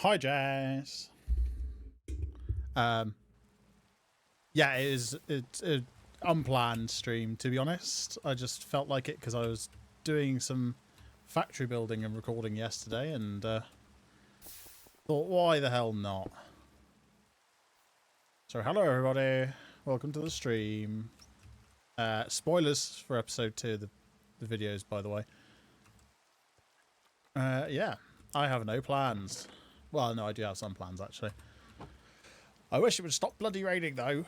Hi, Jazz. Um, yeah, it's an unplanned stream, to be honest. I just felt like it because I was doing some factory building and recording yesterday and thought, why the hell not? So, hello, everybody. Welcome to the stream. Spoilers for episode 2 of the videos, by the way. Yeah, I have no plans. Well, no, I do have some plans, actually. I wish it would stop bloody raining, though.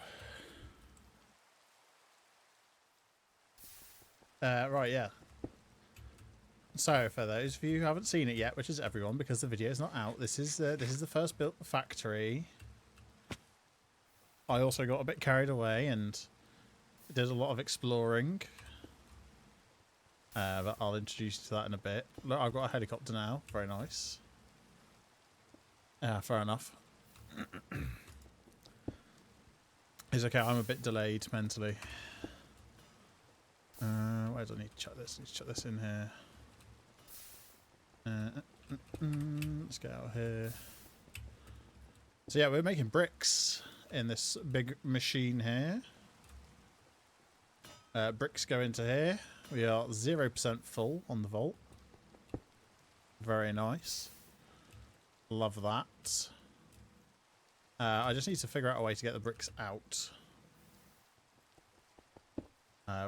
Right, yeah. So, for those of you who haven't seen it yet, which is everyone, because the video is not out, this is the first built factory. I also got a bit carried away and did a lot of exploring. But I'll introduce you to that in a bit. Look, I've got a helicopter now. Very nice. Yeah, fair enough. It's okay, I'm a bit delayed mentally. Where do I need to chuck this? I need to chuck this in here. Let's get out of here. So yeah, we're making bricks in this big machine here. Bricks go into here. We are 0% full on the vault. Very nice. Love that. I just need to figure out a way to get the bricks out.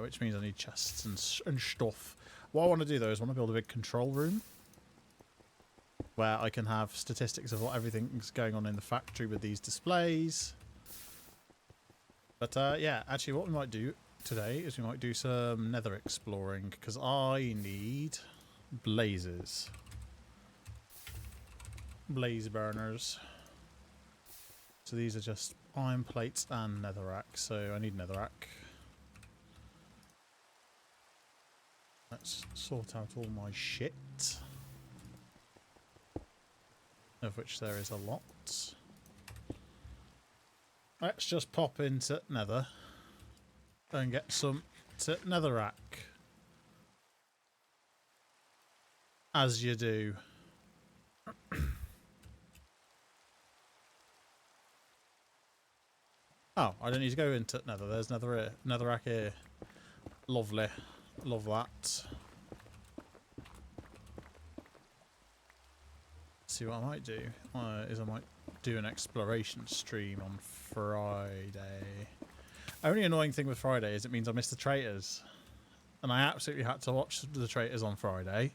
Which means I need chests and stuff. What I want to do though is I want to build a big control room where I can have statistics of what everything's going on in the factory with these displays. But yeah, actually what we might do today is we might do some nether exploring because I need blazes. Blaze burners. So these are just iron plates and netherrack, so I need netherrack. Let's sort out all my shit. Of which there is a lot. Let's just pop into nether and get some netherrack. As you do. Oh, I don't need to go into nether. There's netherrack here. Lovely. Love that. See what I might do is I might do an exploration stream on Friday. Only annoying thing with Friday is it means I miss the traitors. And I absolutely had to watch the traitors on Friday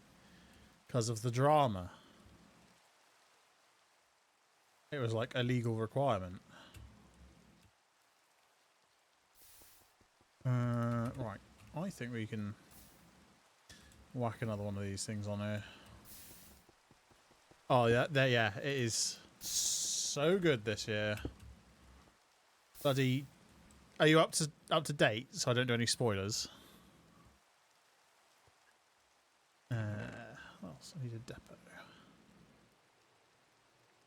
because of the drama. It was like a legal requirement. Right. I think we can whack another one of these things on here. Oh yeah, yeah, it is so good this year. Bloody, are you up to date? So I don't do any spoilers. What else? I need a depot.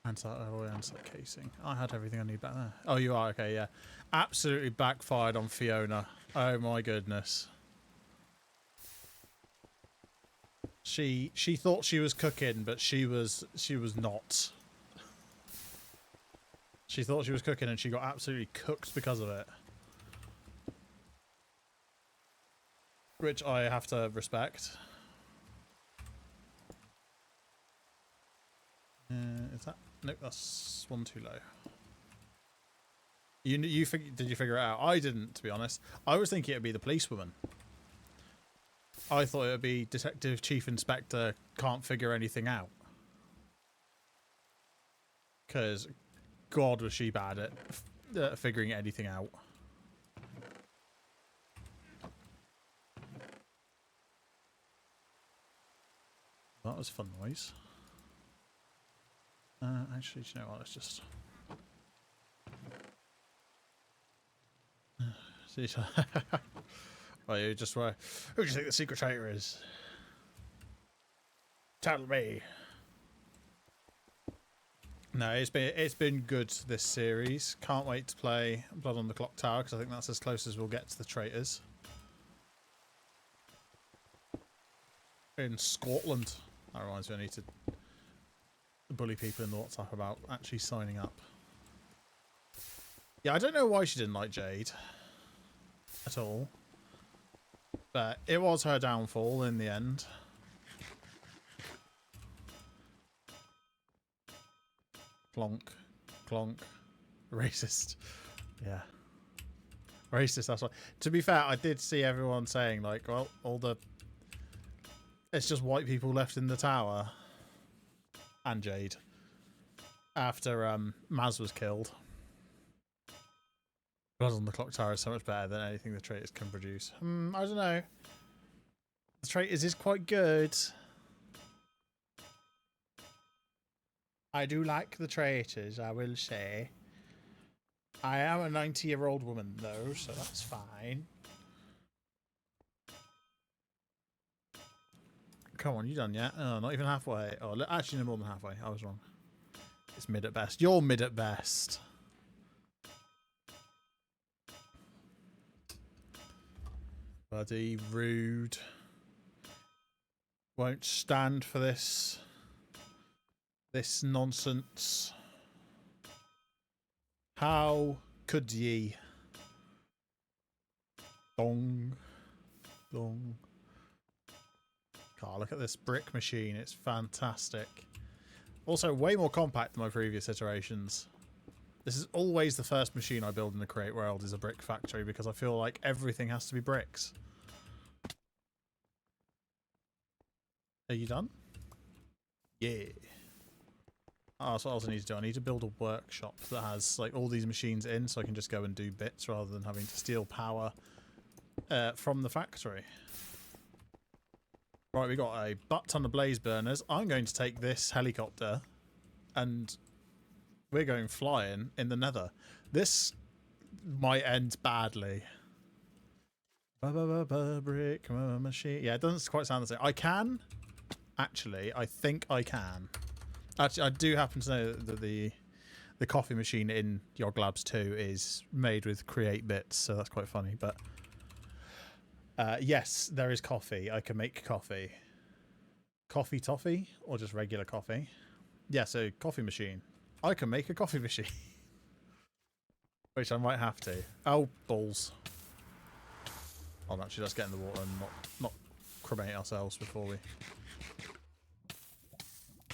Anti-alloy, anti-casing. I had everything I need back there. Oh, you are? Okay, yeah. Absolutely backfired on Fiona. Oh my goodness. She thought she was cooking, but she was not. She thought she was cooking and she got absolutely cooked because of it. Which I have to respect. Is that... Nope, that's one too low. Did you figure it out? I didn't, to be honest. I was thinking it would be the policewoman. I thought it would be Detective Chief Inspector can't figure anything out. Because, God, was she bad at figuring anything out. That was fun noise. Actually, do you know what? Let's just... Well, you just were... Who do you think the secret traitor is? Tell me. No, it's been good this series. Can't wait to play Blood on the Clock Tower because I think that's as close as we'll get to the traitors. In Scotland. That reminds me, I need to bully people in the WhatsApp about actually signing up. Yeah, I don't know why she didn't like Jade at all. But it was her downfall in the end. Clonk. Clonk. Racist. Yeah. Racist, that's why. To be fair, I did see everyone saying, like, well, all the... It's just white people left in the tower. And Jade. After Maz was killed. Blood on the Clock Tower is so much better than anything the traitors can produce. I don't know. The traitors is quite good. I do like the traitors, I will say. I am a 90-year-old woman, though, so that's fine. Come on, you done yet? Oh, not even halfway. Oh, actually, no more than halfway. I was wrong. It's mid at best. You're mid at best. Buddy, rude. Won't stand for this. This nonsense. How could ye? Dong. Dong. God, look at this brick machine. It's fantastic. Also, way more compact than my previous iterations. This is always the first machine I build in the Create world is a brick factory because I feel like everything has to be bricks. Are you done? Yeah. Oh, that's what I also need to do. I need to build a workshop that has like all these machines in so I can just go and do bits rather than having to steal power from the factory. Right, we got a butt ton of blaze burners. I'm going to take this helicopter and we're going flying in the nether. This might end badly. Brick machine. Yeah, it doesn't quite sound the same. I can. Actually, I think I can. Actually, I do happen to know that the coffee machine in Yog Labs 2 is made with Create bits, so that's quite funny. But yes, there is coffee. I can make coffee. Coffee toffee or just regular coffee? Yeah, so coffee machine. I can make a coffee machine. Which I might have to. Oh, balls. Oh, actually, let's get in the water and not cremate ourselves before we...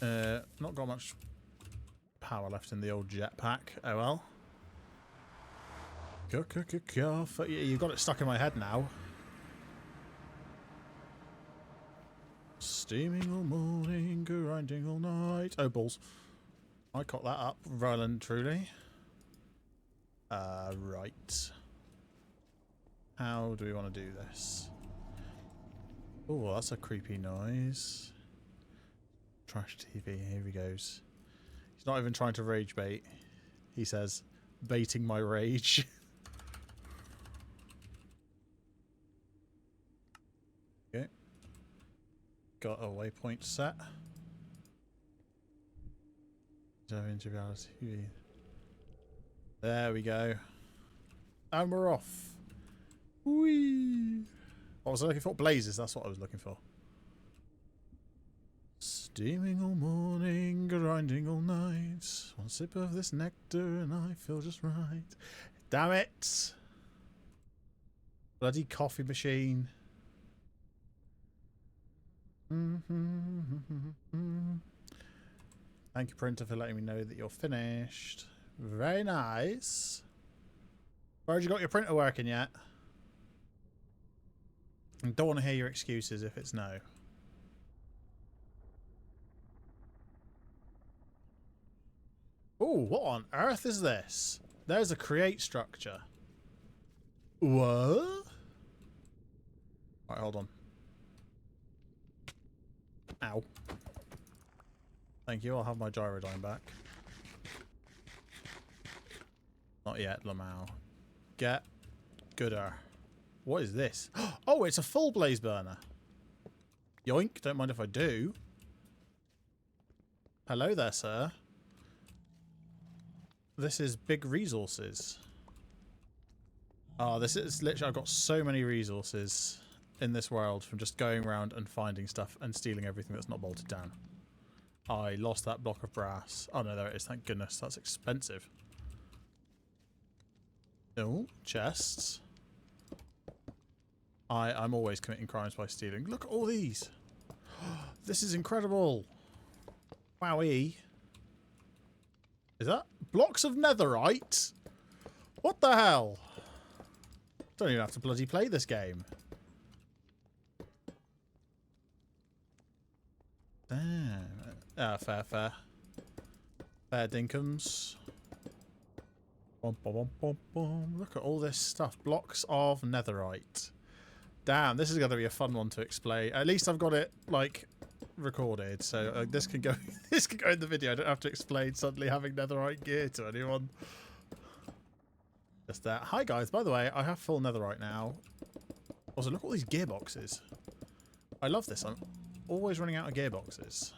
not got much power left in the old jetpack. Oh well. You've got it stuck in my head now. Steaming all morning, grinding all night. Oh, balls. I caught that up, well and truly. Right. How do we want to do this? Oh, that's a creepy noise. Trash TV, here he goes. He's not even trying to rage bait. He says, baiting my rage. Okay. Got a waypoint set. Into reality. There we go. And we're off. Whee! What was I looking for? Blazes, that's what I was looking for. Steaming all morning, grinding all night. One sip of this nectar and I feel just right. Damn it! Bloody coffee machine. Thank you, printer, for letting me know that you're finished. Very nice. Where have you got your printer working yet? I don't want to hear your excuses if it's no. Oh, what on earth is this? There's a create structure. What? Right, hold on. Ow. Thank you, I'll have my gyrodyne back. Not yet, Lamau. Get gooder. What is this? Oh, it's a full blaze burner. Yoink, don't mind if I do. Hello there, sir. This is big resources. Oh, this is literally... I've got so many resources in this world from just going around and finding stuff and stealing everything that's not bolted down. I lost that block of brass. Oh no, there it is. Thank goodness. That's expensive. Oh, chests. I'm always committing crimes by stealing. Look at all these. This is incredible. Wowee. Is that blocks of netherite? What the hell? Don't even have to bloody play this game. Damn. Ah, fair. Fair dinkums. Bum, bum, bum, bum, bum. Look at all this stuff. Blocks of netherite. Damn, this is going to be a fun one to explain. At least I've got it, like, recorded. So this can go this can go in the video. I don't have to explain suddenly having netherite gear to anyone. Just that. Hi, guys. By the way, I have full netherite now. Also, look at all these gearboxes. I love this. I'm always running out of gearboxes.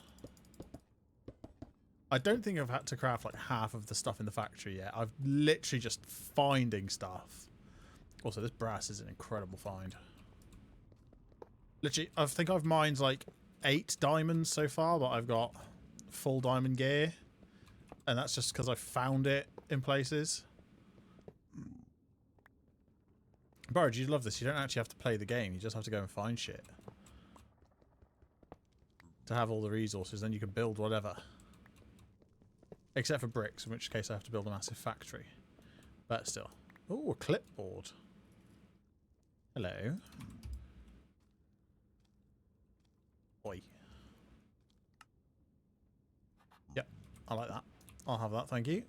I don't think I've had to craft like half of the stuff in the factory yet. I've literally just finding stuff. Also, this brass is an incredible find. Literally, I think I've mined like 8 diamonds so far, but I've got full diamond gear. And that's just because I found it in places. Burge, you'd love this. You don't actually have to play the game. You just have to go and find shit. To have all the resources, then you can build whatever. Except for bricks, in which case I have to build a massive factory. But still. Oh, a clipboard. Hello. Oi. Yep, I like that. I'll have that, thank you.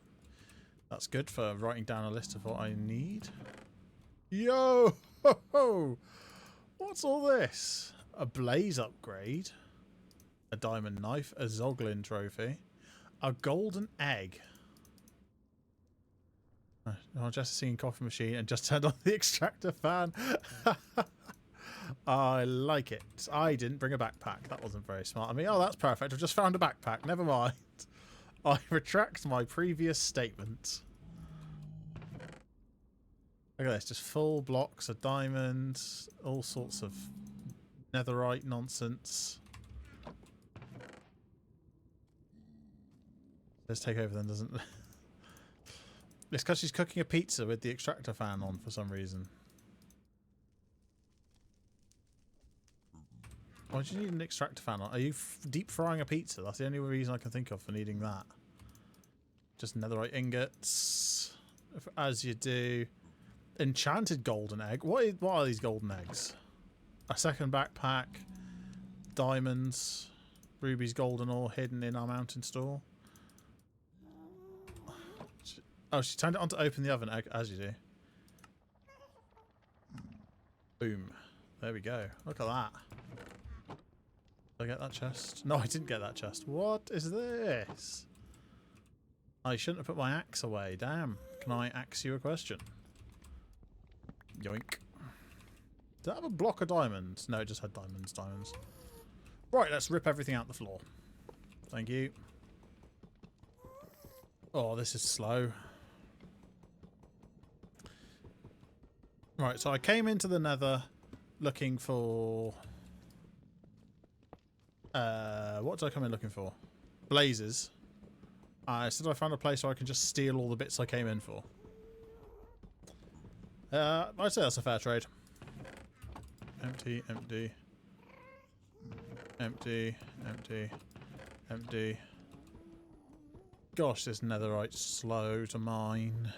That's good for writing down a list of what I need. Yo! Ho, ho. What's all this? A blaze upgrade. A diamond knife. A Zoglin trophy. A golden egg. I just seen coffee machine and just turned on the extractor fan. I like it. I didn't bring a backpack. That wasn't very smart of me. Oh, that's perfect. I've just found a backpack. Never mind. I retract my previous statement. Look at this. Just full blocks of diamonds. All sorts of netherite nonsense. Let's take over then, doesn't it? It's because she's cooking a pizza with the extractor fan on for some reason. Why do you need an extractor fan on? Are you deep frying a pizza? That's the only reason I can think of for needing that. Just netherite ingots. As you do. Enchanted golden egg. What are these golden eggs? A second backpack. Diamonds. Ruby's golden ore hidden in our mountain store. Oh, she turned it on to open the oven, as you do. Boom. There we go. Look at that. Did I get that chest? No, I didn't get that chest. What is this? I shouldn't have put my axe away. Damn. Can I axe you a question? Yoink. Did that have a block of diamonds? No, it just had diamonds. Right, let's rip everything out the floor. Thank you. Oh, this is slow. Right, so I came into the nether looking for... what did I come in looking for? Blazes. I said I found a place where I can just steal all the bits I came in for. I'd say that's a fair trade. Empty, empty. Empty, empty, empty. Gosh, this netherite's slow to mine.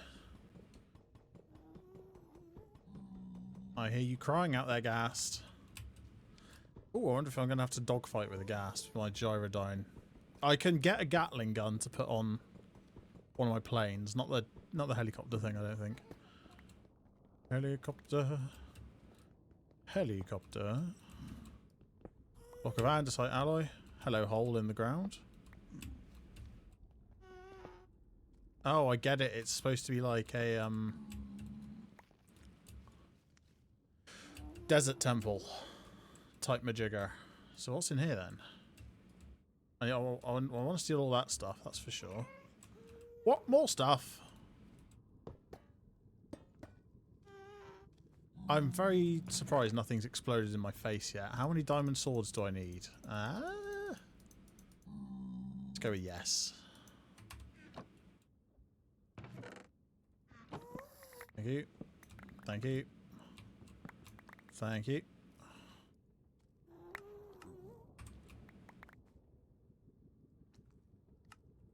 I hear you crying out there, Ghast. Oh, I wonder if I'm going to have to dogfight with a Ghast with my Gyrodyne. I can get a Gatling gun to put on one of my planes, not the helicopter thing, I don't think. Helicopter. Helicopter. Block of andesite alloy. Hello, hole in the ground. Oh, I get it. It's supposed to be like a desert temple type majigger. So what's in here then? I want to steal all that stuff, that's for sure. What? More stuff? I'm very surprised nothing's exploded in my face yet. How many diamond swords do I need? go with yes. Thank you. Thank you. Thank you.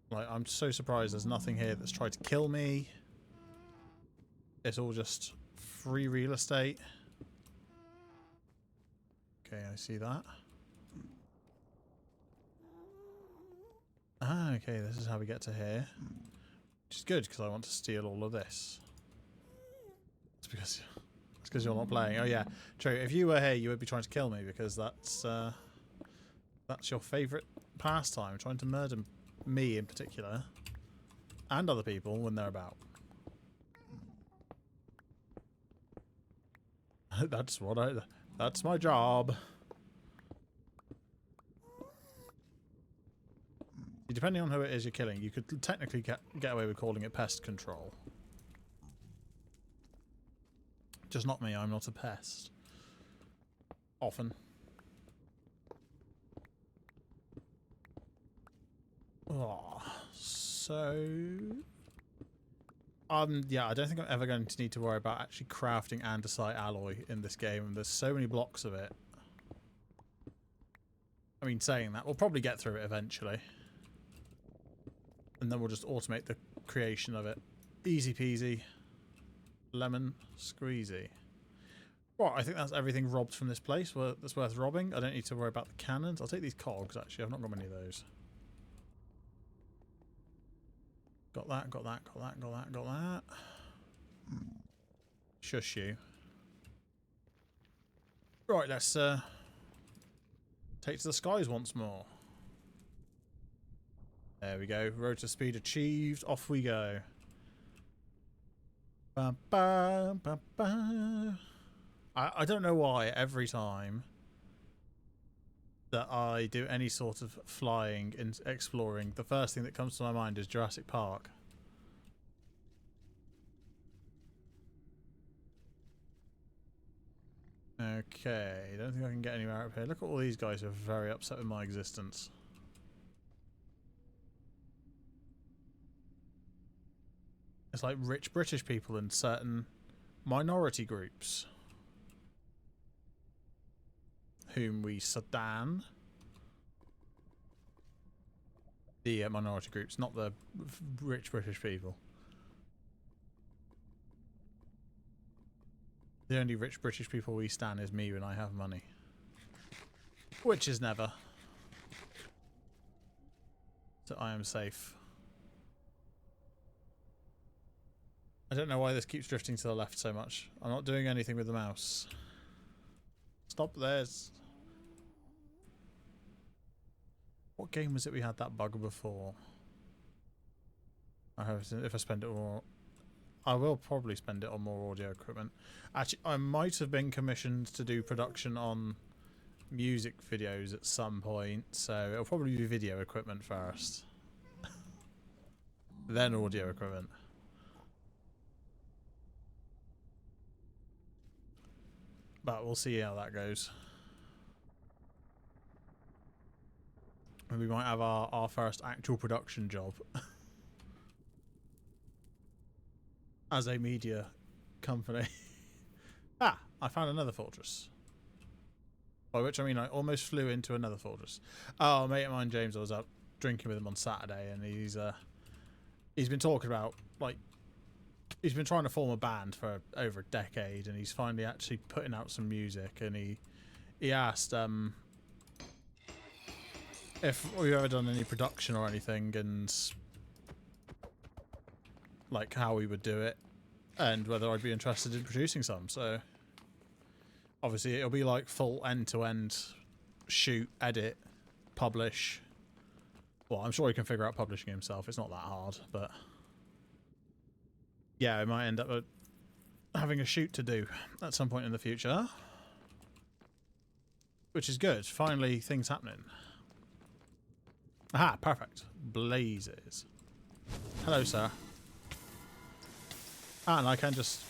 Like, I'm so surprised there's nothing here that's tried to kill me. It's all just free real estate. Okay, I see that. Ah, okay, this is how we get to here. Which is good, because I want to steal all of this. It's because you're not playing. Oh yeah, true. If you were here, you would be trying to kill me, because that's your favourite pastime, trying to murder me in particular. And other people when they're about. That's my job. Depending on who it is you're killing, you could technically get away with calling it pest control. Just not me, I'm not a pest. Often. Oh, so... yeah, I don't think I'm ever going to need to worry about actually crafting andesite alloy in this game, and there's so many blocks of it. I mean, saying that, we'll probably get through it eventually. And then we'll just automate the creation of it. Easy peasy. Lemon squeezy. Well, I think that's everything robbed from this place that's worth robbing. I don't need to worry about the cannons. I'll take these cogs, actually. I've not got many of those. Got that, got that, got that, got that, got that. Shush you. Right, let's take to the skies once more. There we go. Rotor speed achieved. Off we go. Ba, ba, ba, ba. I don't know why every time that I do any sort of flying and exploring, the first thing that comes to my mind is Jurassic Park. Okay, I don't think I can get anywhere up here. Look at all these guys who are very upset with my existence. It's like rich British people in certain minority groups whom we sedan. The minority groups, not the rich British people. The only rich British people we stan is me when I have money. Which is never. So I am safe. I don't know why this keeps drifting to the left so much. I'm not doing anything with the mouse. Stop this. What game was it we had that bug before? I hope if I spend it more... I will probably spend it on more audio equipment. Actually, I might have been commissioned to do production on music videos at some point, so it'll probably be video equipment first. Then audio equipment. But we'll see how that goes. We might have our first actual production job. As a media company. Ah! I found another fortress. By which I mean I almost flew into another fortress. Oh, a mate of mine, James, I was out drinking with him on Saturday, and he's been talking about, like, he's been trying to form a band for over a decade, and he's finally actually putting out some music, and he asked if we've ever done any production or anything, and like how we would do it, and whether I'd be interested in producing some. So obviously it'll be like full end-to-end shoot, edit, publish. Well, I'm sure he can figure out publishing himself. It's not that hard, but yeah, I might end up having a shoot to do at some point in the future. Which is good. Finally, things happening. Aha, perfect. Blazes. Hello, sir. Ah, and I can just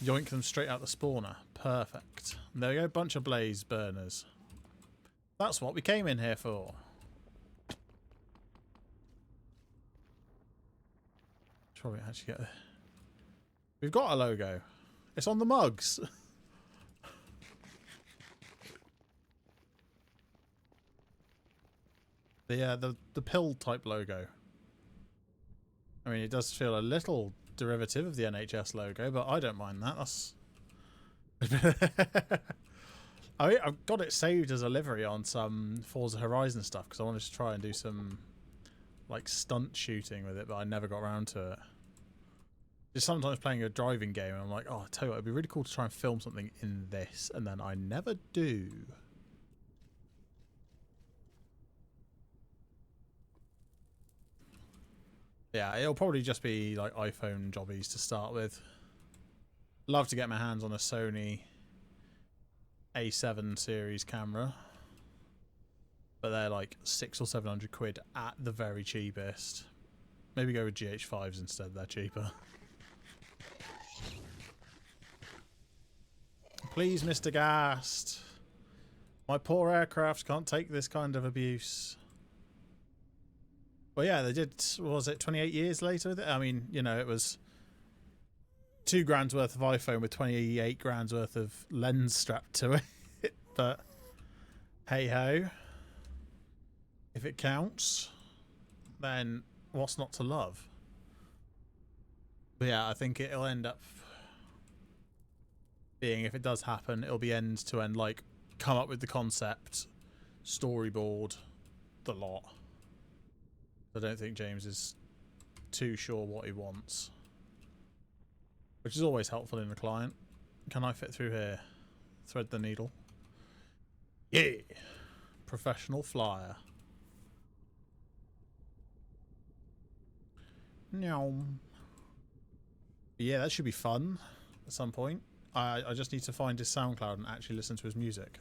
yoink them straight out the spawner. Perfect. There we go, bunch of blaze burners. That's what we came in here for. probably actually get. We've got a logo. It's on the mugs. The pill type logo. I mean, it does feel a little derivative of the NHS logo, but I don't mind that. That's. I've got it saved as a livery on some Forza Horizon stuff because I wanted to try and do some like stunt shooting with it, but I never got around to it. Just sometimes playing a driving game and I'm like, oh, I tell you what, it'd be really cool to try and film something in this, and then I never do. Yeah, it'll probably just be like iPhone jobbies to start with. Love to get my hands on a Sony A7 series camera, but they're like 600 or 700 quid at the very cheapest. Maybe go with GH5s instead, they're cheaper. Please, Mr. Gast. My poor aircraft can't take this kind of abuse. Well, yeah, they did, what was it, 28 years later? I mean, you know, it was £2 worth of iPhone with 28 grand worth of lens strapped to it. But, hey-ho. If it counts, then what's not to love? But yeah, I think it'll end up being, if it does happen, it'll be end to end, like, come up with the concept, storyboard, the lot. I don't think James is too sure what he wants, which is always helpful in a client. Can I fit through here? Thread the needle. Yeah! Professional flyer. No. Yeah, that should be fun at some point. I just need to find his SoundCloud and actually listen to his music.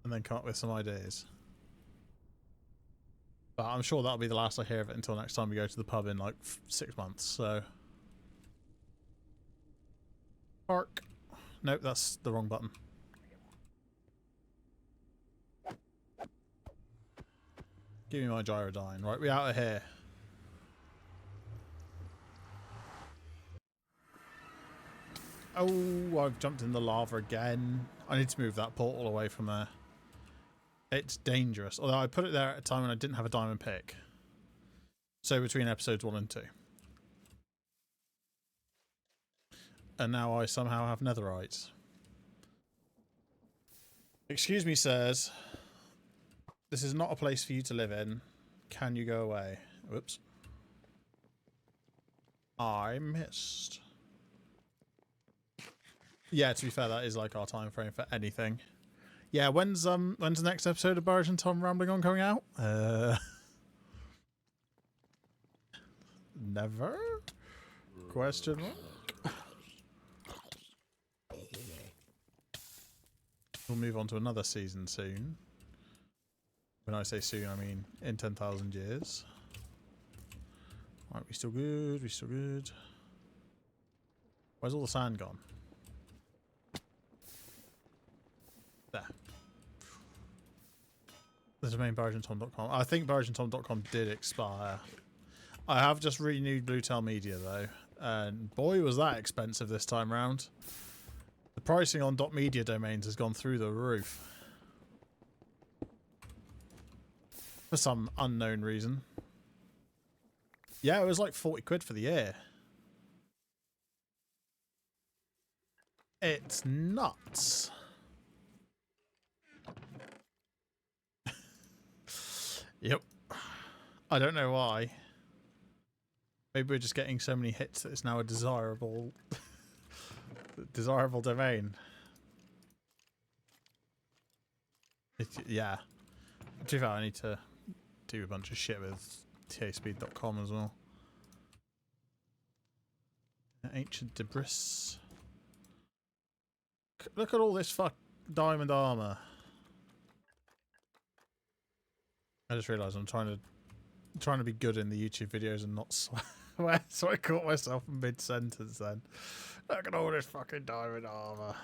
And then come up with some ideas. But I'm sure that'll be the last I hear of it until next time we go to the pub in like 6 months, so. Park. Nope, that's the wrong button. Give me my gyrodyne. Right, we out of here. Oh, I've jumped in the lava again. I need to move that portal away from there. It's dangerous. Although I put it there at a time when I didn't have a diamond pick. So between episodes 1 and 2. And now I somehow have netherite. Excuse me, sirs. This is not a place for you to live in. Can you go away? Whoops. I missed. Yeah, to be fair, that is like our time frame for anything. Yeah, when's the next episode of Barrage and Tom Rambling On coming out? Never? Question mark? We'll move on to another season soon. When I say soon, I mean in 10,000 years. Alright, we still good, we still good. Where's all the sand gone? There. The domain barrageandtom.com. I think barrageandtom.com did expire. I have just renewed Bluetail Media though, and boy was that expensive this time round. The pricing on .media domains has gone through the roof. For some unknown reason. Yeah, it was like 40 quid for the year. It's nuts. Yep. I don't know why. Maybe we're just getting so many hits that it's now a desirable domain. Yeah. To be fair, I need to do a bunch of shit with taspeed.com as well. Ancient debris. Look at all this diamond armor. I just realised I'm trying to be good in the YouTube videos and not swear, so I caught myself mid-sentence then. Look at all this fucking diamond armor.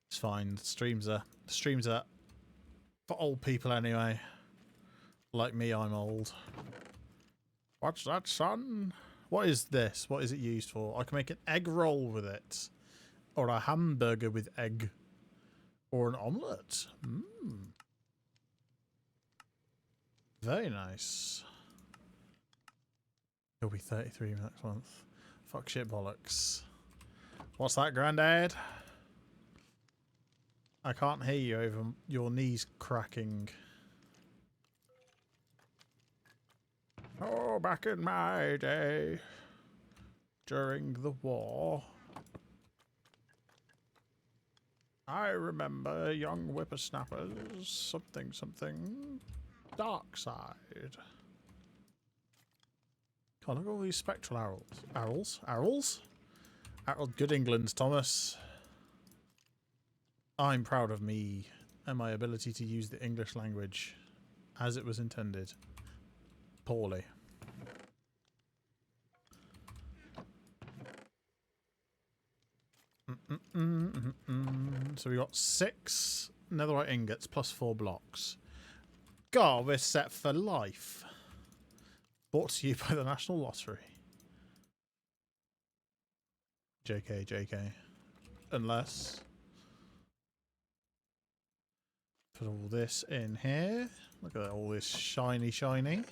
It's fine. The streams are for old people anyway. Like me, I'm old. What's that, son? What is this? What is it used for? I can make an egg roll with it. Or a hamburger with egg. Or an omelette. Mmm. Very nice. He'll be 33 next month. Fuck shit bollocks. What's that, Grandad? I can't hear you over your knees cracking. Oh, back in my day. During the war. I remember young whippersnappers. Something, something. Dark side. God, look at all these spectral arrows. Arrows? Good England, Thomas. I'm proud of me and my ability to use the English language as it was intended. Poorly. So we got 6 netherite ingots plus 4 blocks. God, we're set for life. Brought to you by the National Lottery. JK, JK. Unless... Put all this in here. Look at all this shiny, shiny.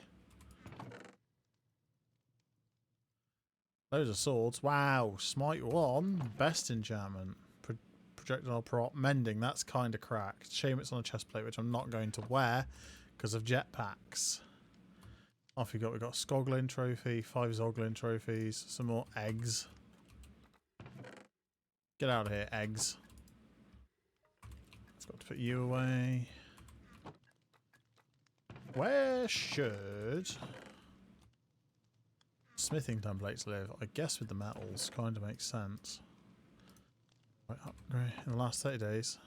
Loads of swords. Wow. Smite 1. Best enchantment. Projectile prop. Mending. That's kind of cracked. Shame it's on a chest plate, which I'm not going to wear because of jetpacks. Off we got. We've got a Skoglin trophy. 5 Zoglin trophies. Some more eggs. Get out of here, eggs. Got to put you away. Where should smithing templates live? I guess with the metals. Kind of makes sense. Right, upgrade in the last 30 days.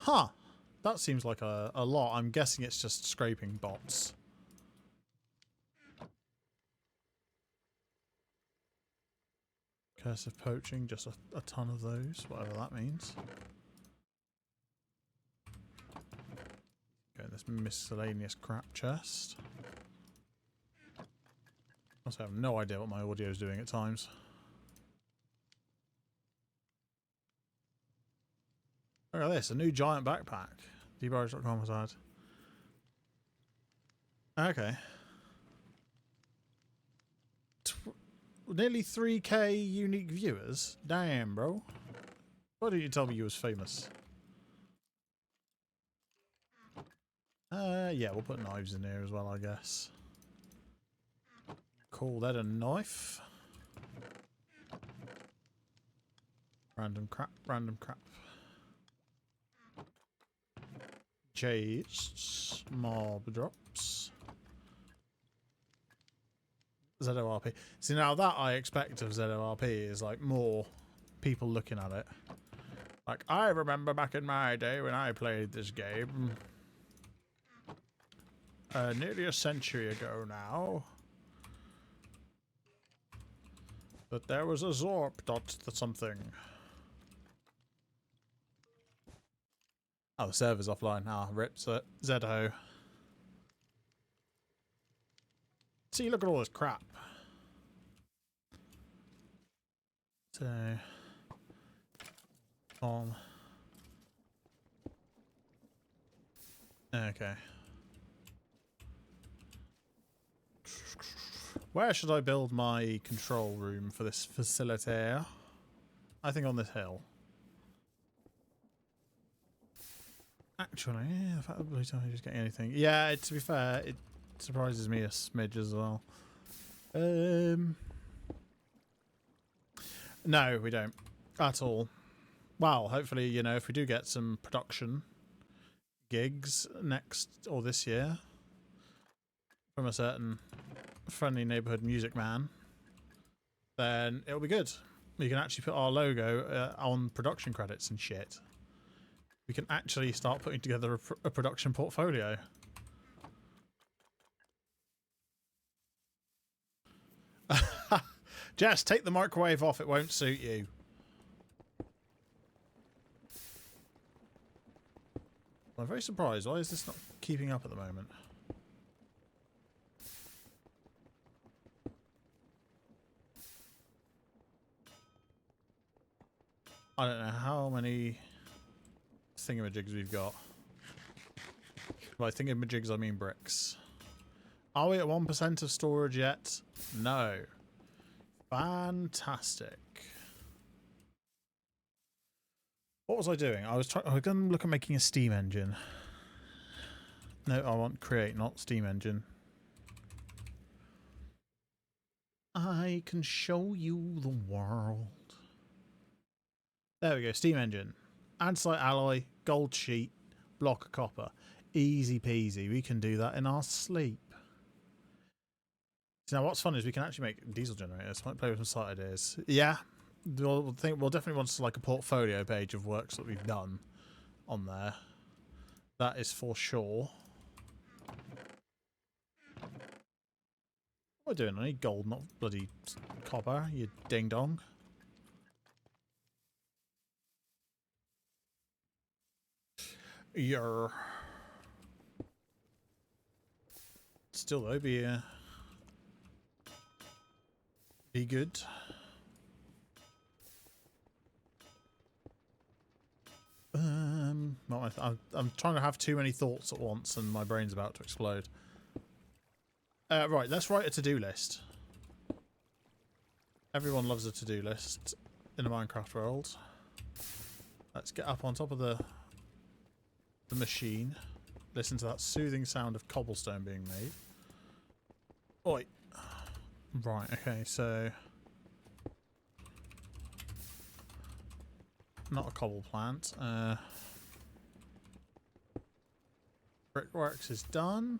Huh! That seems like a lot. I'm guessing it's just scraping bots. Curse of poaching, just a ton of those, whatever that means. Okay, this miscellaneous crap chest. Also, I have no idea what my audio is doing at times. Look at this, a new giant backpack. dbarge.com has had. Okay. Nearly 3k unique viewers. Damn, bro. Why didn't you tell me you was famous? Yeah, we'll put knives in here as well, I guess. Call that a knife. Random crap, random crap. Chests, mob drops. ZORP. See, now that I expect of ZORP is like more people looking at it. Like, I remember back in my day when I played this game. Nearly a century ago now. But there was a Zorp dot something. Oh, the server's offline. Ah, rip Zedo. See, look at all this crap. So, okay. Where should I build my control room for this facility? I think on this hill. Actually, the fact that Blue Tide is getting anything. Yeah, to be fair, it surprises me a smidge as well. No, we don't. At all. Well, hopefully, you know, if we do get some production gigs next or this year from a certain friendly neighborhood music man, then it'll be good. We can actually put our logo on production credits and shit. We can actually start putting together a production portfolio. Jess, take the microwave off. It won't suit you. I'm very surprised. Why is this not keeping up at the moment? I don't know how many thingamajigs we've got. By thingamajigs, I mean bricks. Are we at 1% of storage yet? No. Fantastic. What was I doing? I was going to look at making a steam engine. No, I want create, not steam engine. I can show you the world. There we go, steam engine. Andesite alloy, gold sheet, block of copper. Easy peasy. We can do that in our sleep. So now what's fun is we can actually make diesel generators. Might play with some site ideas. Yeah. We'll definitely want like a portfolio page of works that we've done on there. That is for sure. What am I doing? I need gold, not bloody copper, you ding dong. You're still though, be good. I'm trying to have too many thoughts at once, and my brain's about to explode. Right, let's write a to-do list. Everyone loves a to-do list in a Minecraft world. Let's get up on top of the machine. Listen to that soothing sound of cobblestone being made. Oi. Right, okay, so... Not a cobble plant. Brickworks is done.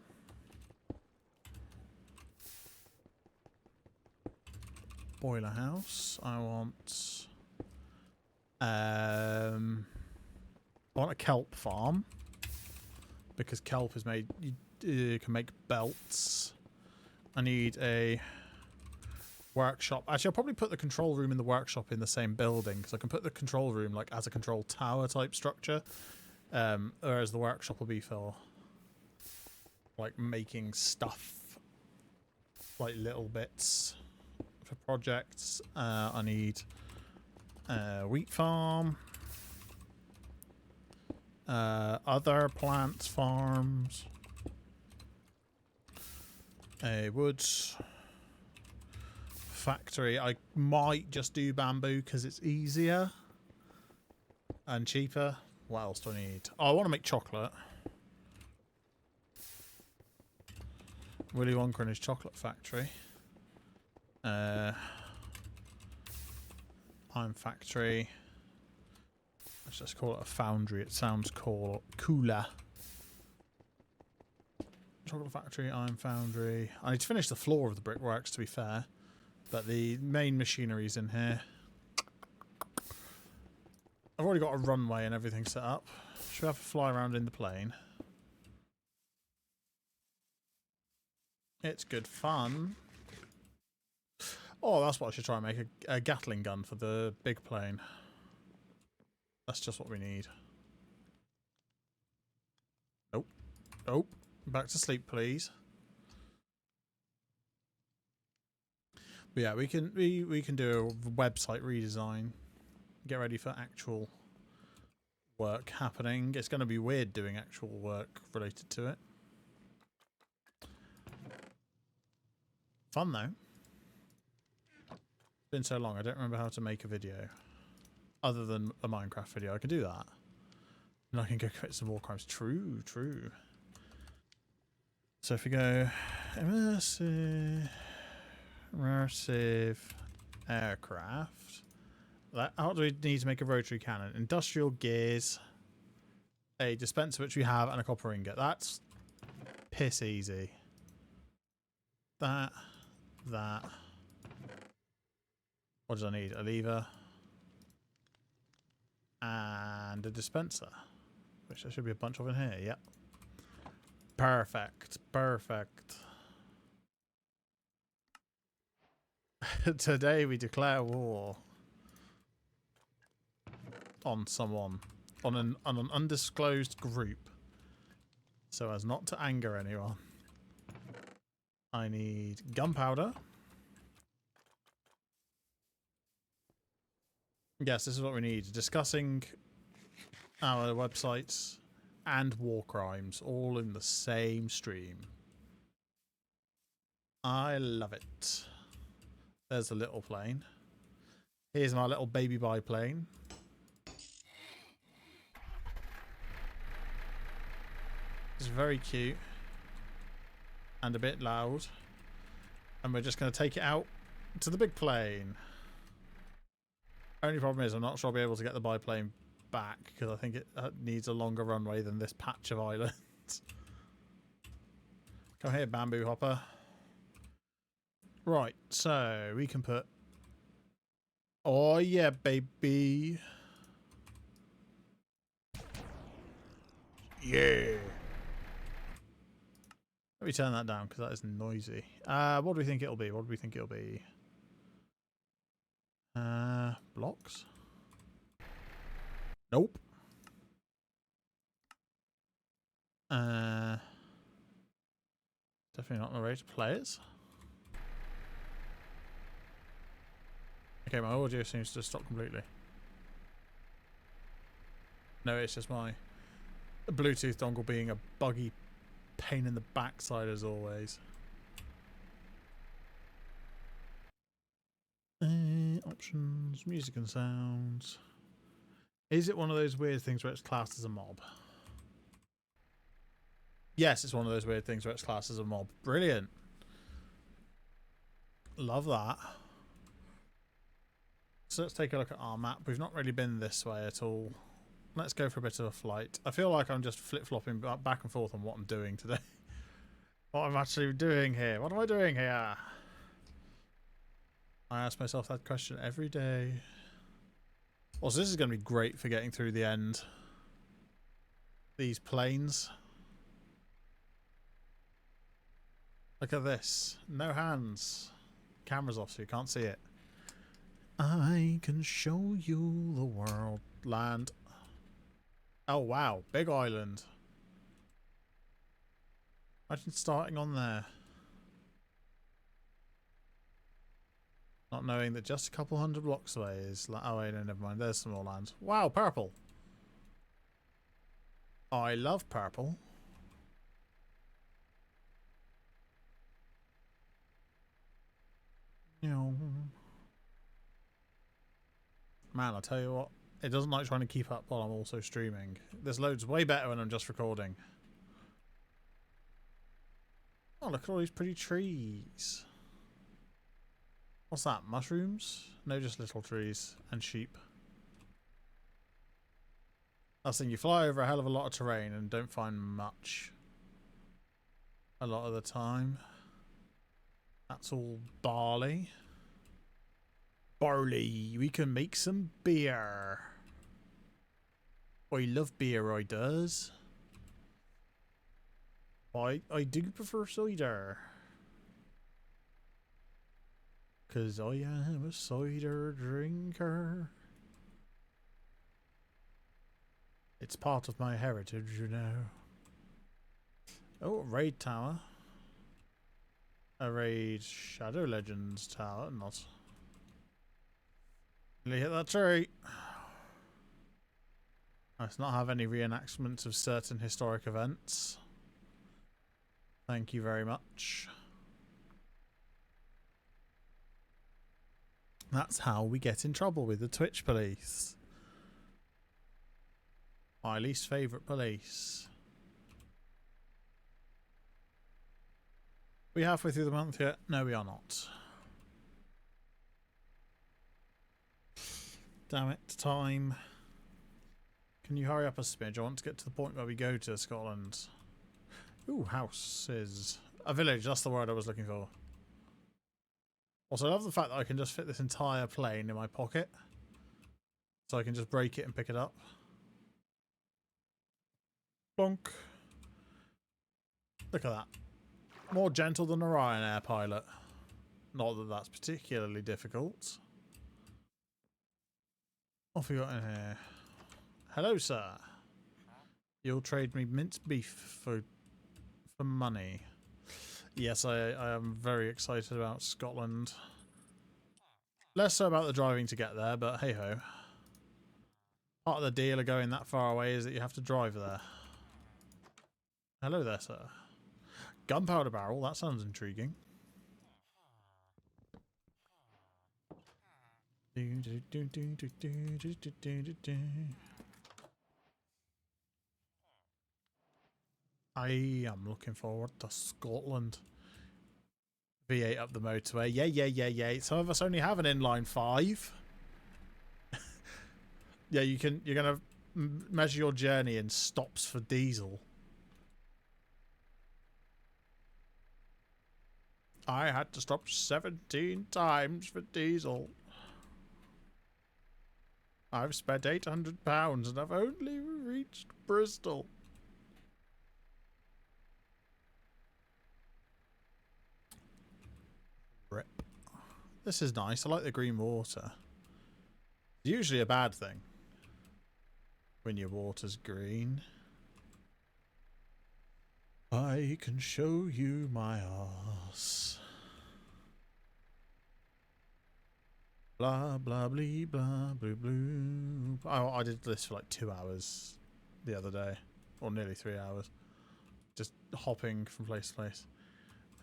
Boiler house. I want a kelp farm because kelp is made. You can make belts. I need a workshop. Actually, I'll probably put the control room and the workshop in the same building because I can put the control room like as a control tower type structure, whereas the workshop will be for like making stuff, like little bits for projects. I need a wheat farm, other plant farms, a wood factory. I might just do bamboo because it's easier and cheaper. What else do I need? Oh, I want to make chocolate. Willy Wonka and his chocolate factory. Iron factory. Let's just call it a foundry. It sounds cooler. Chocolate factory, iron foundry. I need to finish the floor of the brickworks, to be fair. But the main machinery's in here. I've already got a runway and everything set up. Should we have to fly around in the plane? It's good fun. Oh, that's what I should try and make, a Gatling gun for the big plane. That's just what we need. Nope. Nope. Back to sleep, please. But yeah, we can do a website redesign. Get ready for actual work happening. It's going to be weird doing actual work related to it. Fun though. It's been so long, I don't remember how to make a video. Other than a Minecraft video, I can do that. And I can go commit some war crimes. True, true. So if we go immersive aircraft. How do we need to make a rotary cannon? Industrial gears, a dispenser which we have, and a copper ingot. That's piss easy. That. What do I need? A lever. And a dispenser. Which there should be a bunch of in here, yep. Perfect. Perfect. Today we declare war. On someone. On an undisclosed group. So as not to anger anyone. I need gunpowder. Yes, this is what we need. Discussing our websites and war crimes all in the same stream. I love it. There's a little plane. Here's my little baby biplane. It's very cute and a bit loud. And we're just going to take it out to the big plane. Only problem is I'm not sure I'll be able to get the biplane back because I think it needs a longer runway than this patch of island. Come here, bamboo hopper. Right, so we can put... Oh yeah, baby. Yeah. Let me turn that down because that is noisy. What do we think it'll be? What do we think it'll be? Blocks? Nope. Definitely not narrated players. Okay, my audio seems to stop completely. No, it's just my Bluetooth dongle being a buggy pain in the backside as always. Options, music and sounds. Is it one of those weird things where it's classed as a mob? Yes, it's one of those weird things where it's classed as a mob. Brilliant. Love that. So let's take a look at our map. We've not really been this way at all. Let's go for a bit of a flight. I feel like I'm just flip-flopping back and forth on what I'm doing today. What I'm actually doing here. What am I doing here? I ask myself that question every day. Also, this is going to be great for getting through the end. These planes. Look at this. No hands. Camera's off so you can't see it. I can show you the world. Land. Oh wow, big island. Imagine starting on there. Not knowing that just a couple hundred blocks away is... Oh wait, no, never mind. There's some more land. Wow, purple. I love purple. Man, I tell you what, it doesn't like trying to keep up while I'm also streaming. This loads way better when I'm just recording. Oh, look at all these pretty trees. What's that? Mushrooms? No, just little trees and sheep. Last thing, you fly over a hell of a lot of terrain and don't find much. A lot of the time. That's all barley. Barley. We can make some beer. I love beer, I does. I do prefer cider. Because I am a cider drinker. It's part of my heritage, you know. Oh, raid tower. A raid Shadow Legends tower, not. Nearly hit that tree. Let's not have any reenactments of certain historic events. Thank you very much. That's how we get in trouble with the Twitch police. My least favourite police. We halfway through the month yet? No, we are not. Damn it, time. Can you hurry up a smidge? I want to get to the point where we go to Scotland. Ooh, houses. A village, that's the word I was looking for. Also, I love the fact that I can just fit this entire plane in my pocket. So I can just break it and pick it up. Bonk. Look at that. More gentle than a Ryanair pilot. Not that that's particularly difficult. What have we got in here? Hello, sir. You'll trade me minced beef for money. Yes, I am very excited about Scotland. Less so about the driving to get there, but hey ho. Part of the deal of going that far away is that you have to drive there. Hello there, sir. Gunpowder barrel, that sounds intriguing. I am looking forward to Scotland. V8 up the motorway. Yeah. Some of us only have an inline 5. Yeah, you're gonna measure your journey in stops for diesel. I had to stop 17 times for diesel. I've spent £800 and I've only reached Bristol. Rip. This is nice. I like the green water. It's usually a bad thing when your water's green. I can show you my ass. Blah blah blee blah blue blue. I did this for like 2 hours the other day, or nearly 3 hours, just hopping from place to place.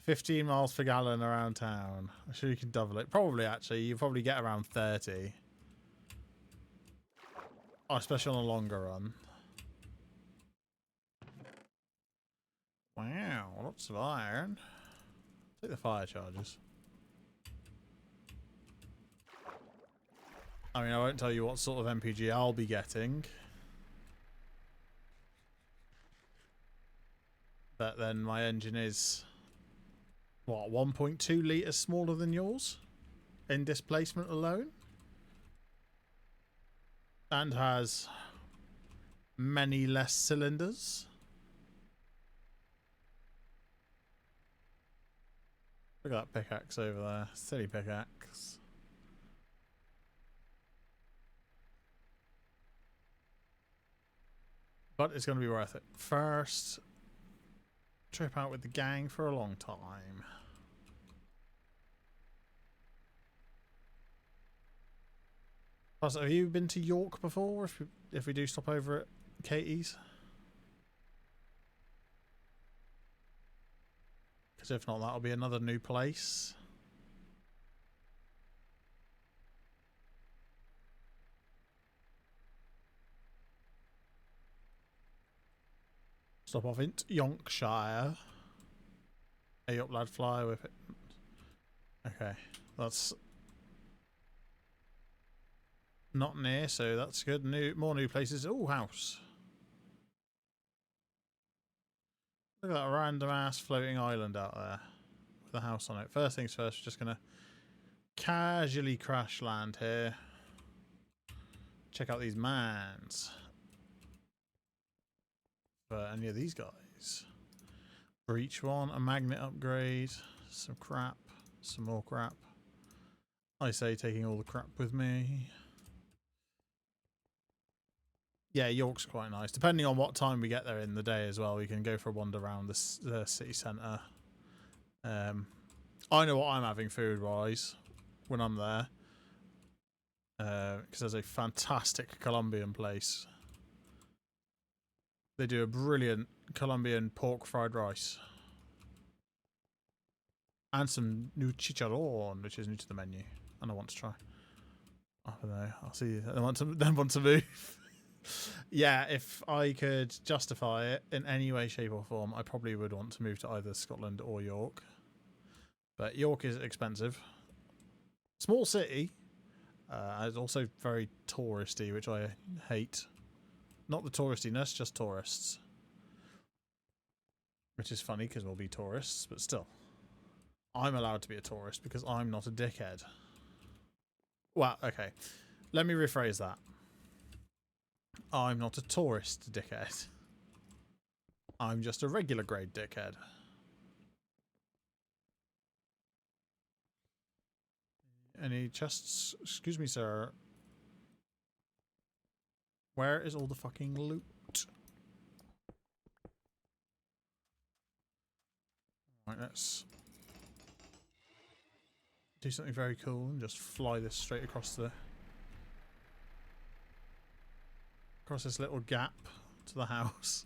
15 miles per gallon around town. I'm sure you can double it. Probably, actually, you probably get around 30. Oh, especially on a longer run. Wow, lots of iron. Take the fire charges. I mean, I won't tell you what sort of MPG I'll be getting. But then my engine is, what, 1.2 litres smaller than yours? In displacement alone? And has many less cylinders. Look at that pickaxe over there. Silly pickaxe. But it's going to be worth it. First trip out with the gang for a long time. Plus, have you been to York before? If we do stop over at Katie's? Because if not, that'll be another new place. Stop off in Yonkshire. Hey up, lad, fly with it. Okay, that's not near, so that's good. More new places. Oh, house. Look at that random ass floating island out there with a house on it. First things first, we're just gonna casually crash land here. Check out these mines. For any of these guys. Breach one, a magnet upgrade, some crap, some more crap. I say taking all the crap with me. Yeah, York's quite nice. Depending on what time we get there in the day as well, we can go for a wander around the city centre. I know what I'm having food-wise when I'm there. Because there's a fantastic Colombian place. They do a brilliant Colombian pork fried rice. And some new chicharron, which is new to the menu. And I want to try. I don't know. I'll see. I want to move. Yeah, if I could justify it in any way, shape or form, I probably would want to move to either Scotland or York. But York is expensive. Small city. It's also very touristy, which I hate. Not the touristiness, just tourists. Which is funny because we'll be tourists, but still. I'm allowed to be a tourist because I'm not a dickhead. Well, okay. Let me rephrase that. I'm not a tourist dickhead. I'm just a regular grade dickhead. Any chests? Excuse me, sir. Where is all the fucking loot? Right, let's do something very cool and just fly this straight across the... across this little gap to the house.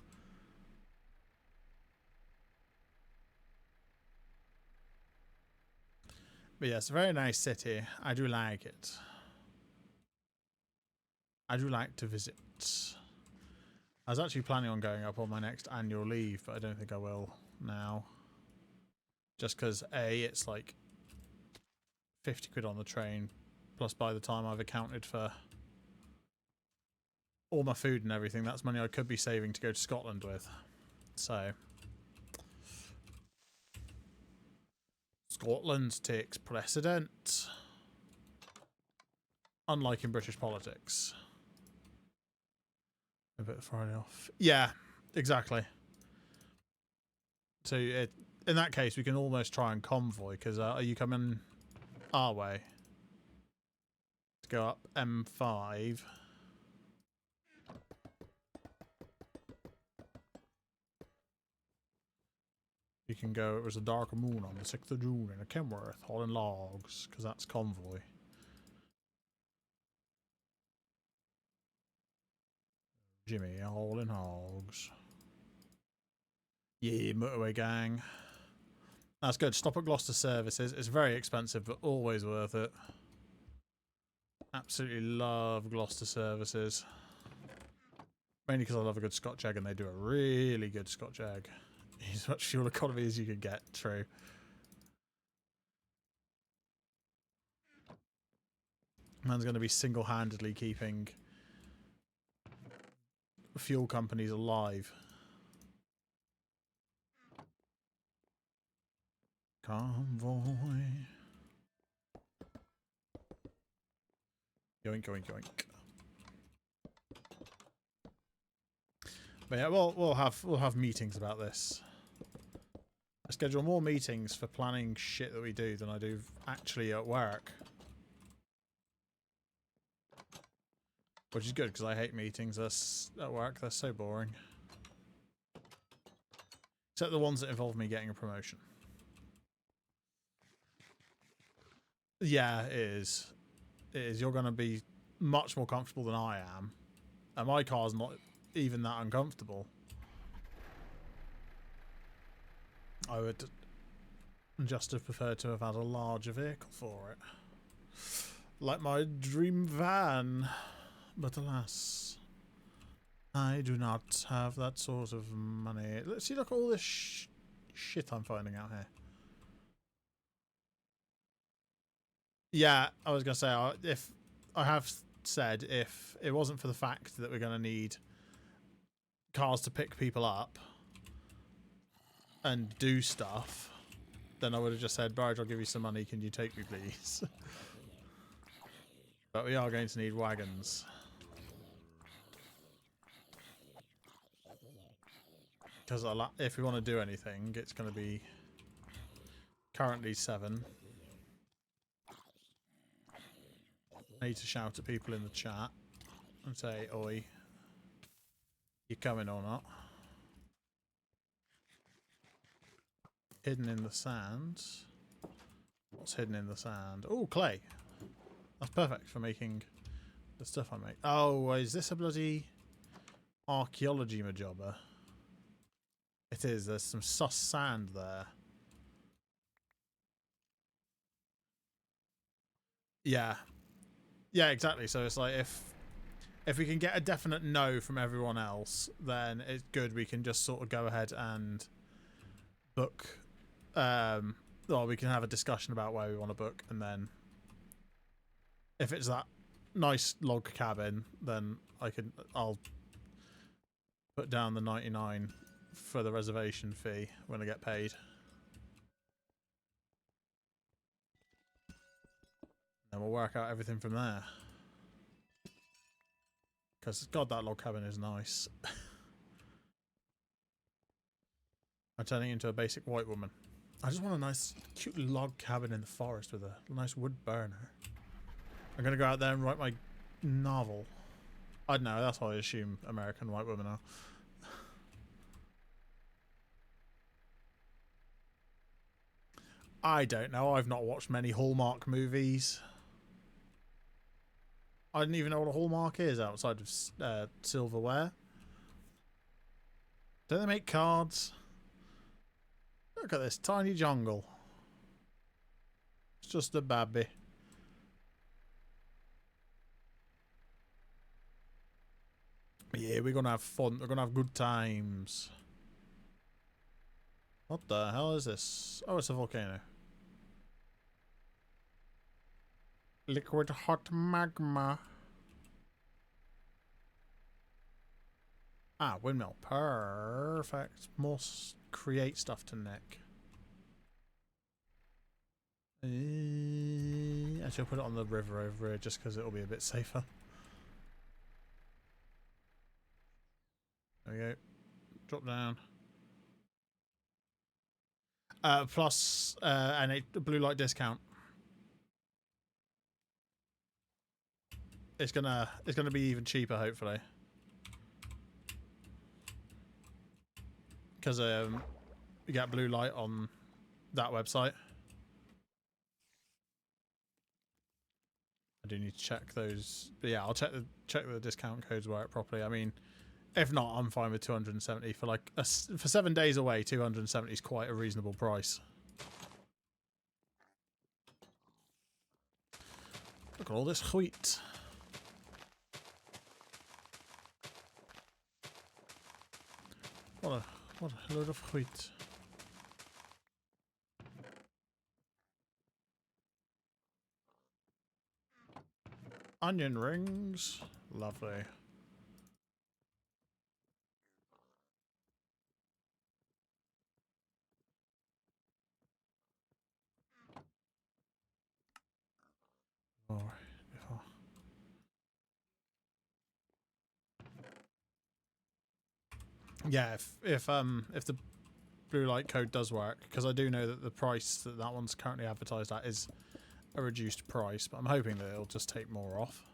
But yeah, it's a very nice city. I do like it. I do like to visit. I was actually planning on going up on my next annual leave, but I don't think I will now. Just because, A, it's like 50 quid on the train, plus by the time I've accounted for all my food and everything, that's money I could be saving to go to Scotland with. So, Scotland takes precedent. Unlike in British politics. A bit Friday off. Yeah, exactly. So, in that case, we can almost try and convoy, because are you coming our way? To go up M5. You can go, it was a dark moon on the 6th of June in a Kenworth, hauling logs, because that's convoy. Jimmy, hauling hogs. Yeah, motorway gang. That's good. Stop at Gloucester Services. It's very expensive, but always worth it. Absolutely love Gloucester Services. Mainly because I love a good Scotch egg, and they do a really good Scotch egg. As much fuel economy as you can get, true. Man's going to be single-handedly keeping fuel companies alive. Convoy. Yoink, yoink, yoink. But yeah, we'll have meetings about this. I schedule more meetings for planning shit that we do than I do actually at work. Which is good, because I hate meetings at work. They're so boring. Except the ones that involve me getting a promotion. Yeah, it is. It is. You're going to be much more comfortable than I am. And my car's not even that uncomfortable. I would just have preferred to have had a larger vehicle for it. Like my dream van. But alas, I do not have that sort of money. Let's see, look at all this shit I'm finding out here. Yeah, I was going to say, if I have said, if it wasn't for the fact that we're going to need cars to pick people up and do stuff, then I would have just said, Barge, I'll give you some money, can you take me please? But we are going to need wagons. Because if we want to do anything, it's going to be currently 7. I need to shout at people in the chat and say, oi, you coming or not? Hidden in the sand. What's hidden in the sand? Oh, clay. That's perfect for making the stuff I make. Oh, is this a bloody archaeology majobber? It is. There's some sus sand there. Yeah. Yeah, exactly. So it's like if we can get a definite no from everyone else, then it's good. We can just sort of go ahead and book. Or we can have a discussion about where we want to book, and then if it's that nice log cabin, then I'll put down the 99 for the reservation fee when I get paid. And we'll work out everything from there. Because, God, that log cabin is nice. I'm turning into a basic white woman. I just want a nice, cute log cabin in the forest with a nice wood burner. I'm going to go out there and write my novel. I don't know, that's how I assume American white women are. I don't know, I've not watched many Hallmark movies. I didn't even know what a hallmark is outside of silverware. Don't they make cards? Look at this tiny jungle. It's just a baby. Yeah, we're gonna have fun. We're gonna have good times. What the hell is this? Oh, it's a volcano. Liquid hot magma. Ah, windmill. Perfect. More create stuff to nick. I should put it on the river over here just because it'll be a bit safer. There we go. Drop down. Plus and a blue light discount. It's gonna be even cheaper, hopefully. Because you get blue light on that website. I do need to check those, but yeah, I'll check the discount codes work properly. I mean, if not, I'm fine with 270 for like for 7 days away. 270 is quite a reasonable price. Look at all this wheat. What a load of wheat. Onion rings. Lovely. Oh, yeah, if the blue light code does work, because I do know that the price that one's currently advertised at is a reduced price, but I'm hoping that it'll just take more off.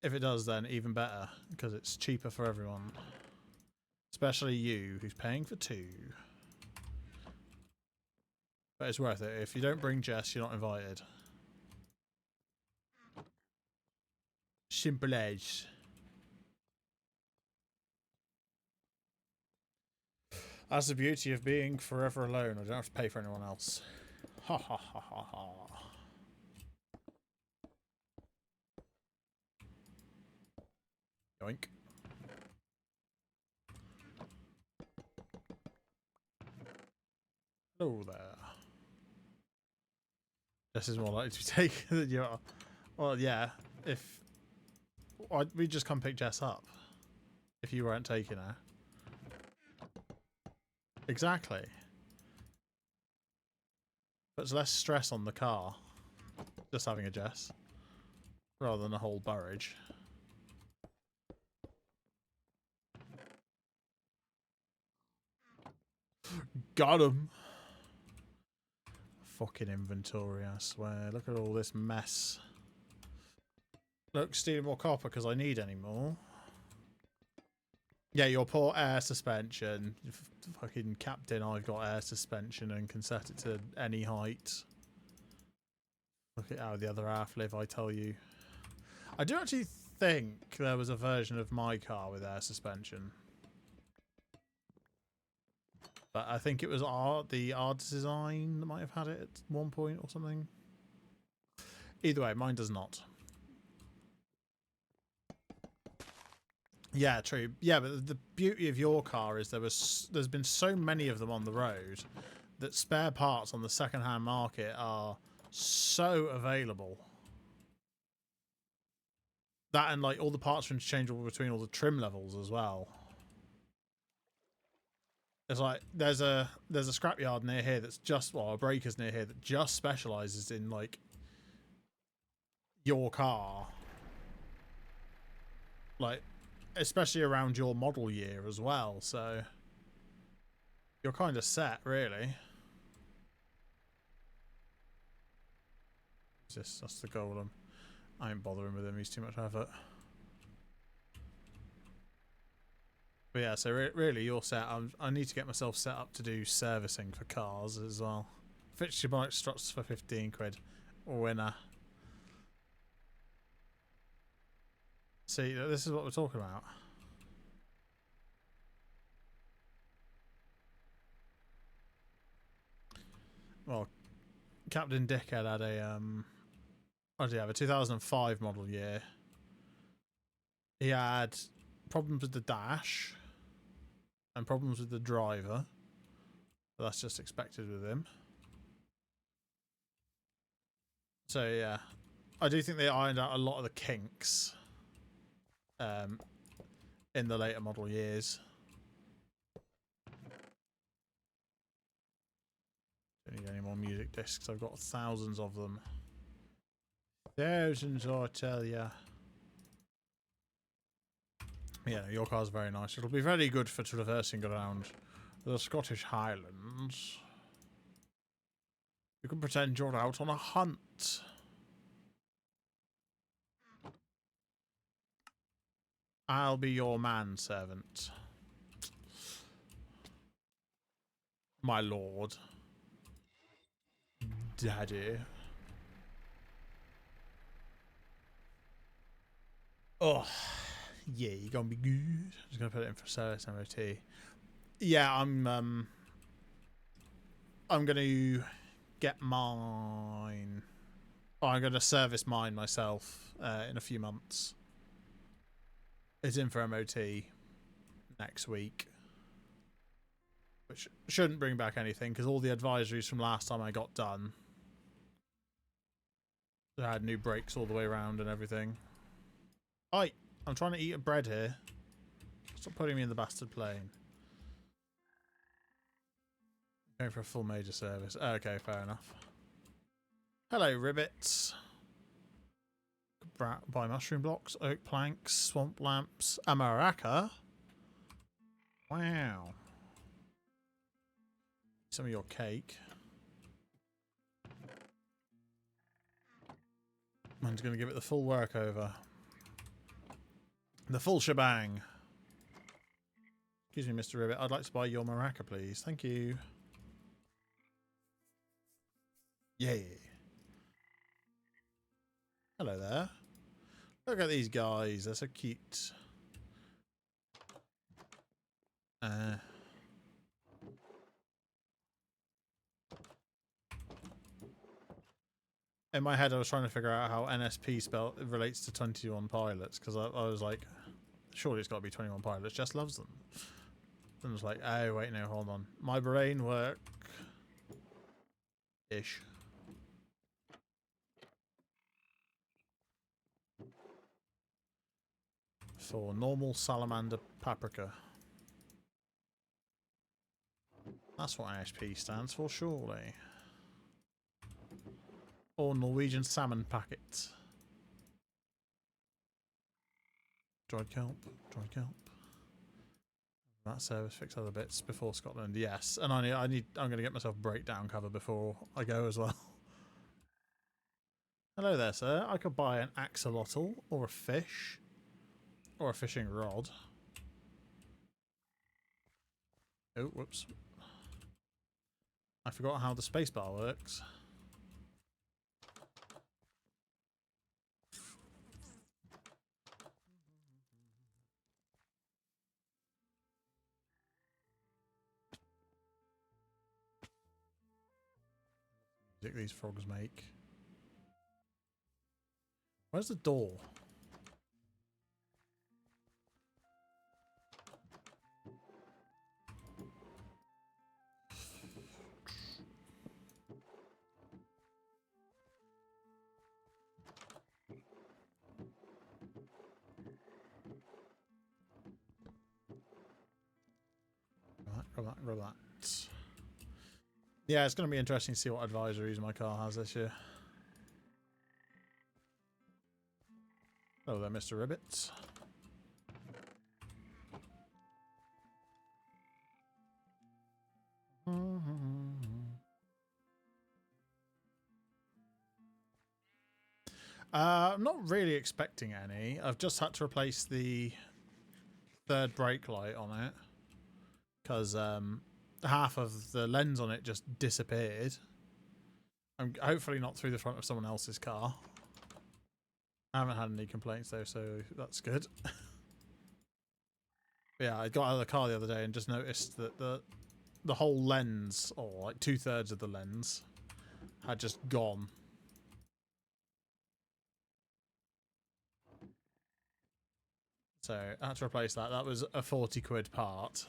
If it does, then even better, because it's cheaper for everyone. Especially you, who's paying for 2. But it's worth it. If you don't bring Jess, you're not invited. Simple as. That's the beauty of being forever alone. I don't have to pay for anyone else. Ha ha ha ha ha. Yoink. Hello there. This is more likely to be taken than you are. Well, yeah. If we'd just come pick Jess up if you weren't taking her. Exactly. But it's less stress on the car just having a Jess rather than a whole barrage. Got him. Fucking inventory, I swear. Look at all this mess. Look, stealing more copper because I need any more. Yeah, your poor air suspension. Fucking captain, I've got air suspension and can set it to any height. Look at how the other half live, I tell you. I do actually think there was a version of my car with air suspension. But I think it was the art design that might have had it at one point or something. Either way, mine does not. Yeah, true. Yeah, but the beauty of your car is there's been so many of them on the road that spare parts on the second-hand market are so available. That and like all the parts are interchangeable between all the trim levels as well. It's like there's a scrapyard near here that's just a breakers near here that just specializes in like your car. Like especially around your model year as well, so you're kind of set, really. What's this? That's the golem. I ain't bothering with him, he's too much effort. But yeah, so really you're set. I need to get myself set up to do servicing for cars as well. Fix your bike struts for 15 quid. Winner. See, this is what we're talking about. Well, Captain Dickhead had a what did he have? A 2005 model year. He had problems with the dash and problems with the driver. But that's just expected with him. So yeah, I do think they ironed out a lot of the kinks in the later model years. Don't need any more music discs. I've got thousands of them. Thousands, I tell ya. Yeah, your car's very nice. It'll be very good for traversing around the Scottish Highlands. You can pretend you're out on a hunt. I'll be your manservant. My lord. Daddy. Oh, yeah, you're gonna be good. Just gonna put it in for service MOT. Yeah, I'm gonna get mine. Oh, I'm gonna service mine myself in a few months. It's in for MOT next week, which shouldn't bring back anything because all the advisories from last time I got done, they had new brakes all the way around and everything. Oi, I'm trying to eat a bread here. Stop putting me in the bastard plane. Going for a full major service. Okay, fair enough. Hello, ribbits. Buy mushroom blocks, oak planks, swamp lamps, a maraca. Wow. Some of your cake. I'm just going to give it the full work over. The full shebang. Excuse me, Mr. Ribbit. I'd like to buy your maraca, please. Thank you. Yay. Hello there. Look at these guys. They're so cute. In my head, I was trying to figure out how NSP relates to 21 pilots because I was like, surely it's got to be 21 pilots. Just loves them. Then I was like, oh wait, no, hold on. My brain work ish. For normal salamander paprika. That's what NSP stands for, surely. Or Norwegian salmon packet. Dried kelp. Dried kelp. That service fix other bits before Scotland. Yes, and I'm going to get myself breakdown cover before I go as well. Hello there, sir. I could buy an axolotl or a fish or a fishing rod. Oh, whoops. I forgot how the spacebar works. Music these frogs make. Where's the door? Grab that. Yeah, it's going to be interesting to see what advisories my car has this year. Hello there, Mr. Ribbit. I'm not really expecting any. I've just had to replace the third brake light on it because half of the lens on it just disappeared. Hopefully not through the front of someone else's car. I haven't had any complaints though, so that's good. Yeah, I got out of the car the other day and just noticed that the whole lens, or like 2/3 of the lens, had just gone. So I had to replace that. That was a 40 quid part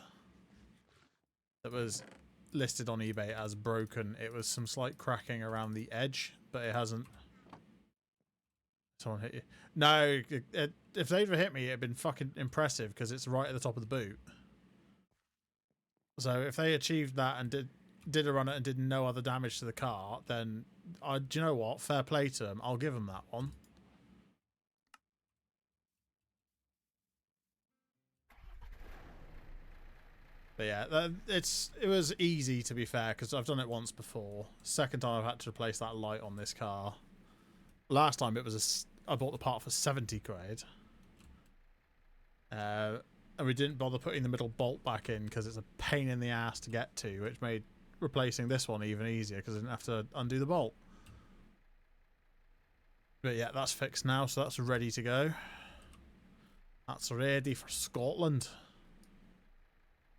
that was listed on eBay as broken. It was some slight cracking around the edge, but it hasn't. Someone hit you? No, if they'd hit me, it'd been fucking impressive because it's right at the top of the boot. So if they achieved that and did a run it and did no other damage to the car, then do you know what? Fair play to them. I'll give them that one. But yeah, it was easy to be fair because I've done it once before. Second time I've had to replace that light on this car. Last time I bought the part for 70 quid. And we didn't bother putting the middle bolt back in because it's a pain in the ass to get to, which made replacing this one even easier because I didn't have to undo the bolt. But yeah, that's fixed now, so that's ready to go. That's ready for Scotland.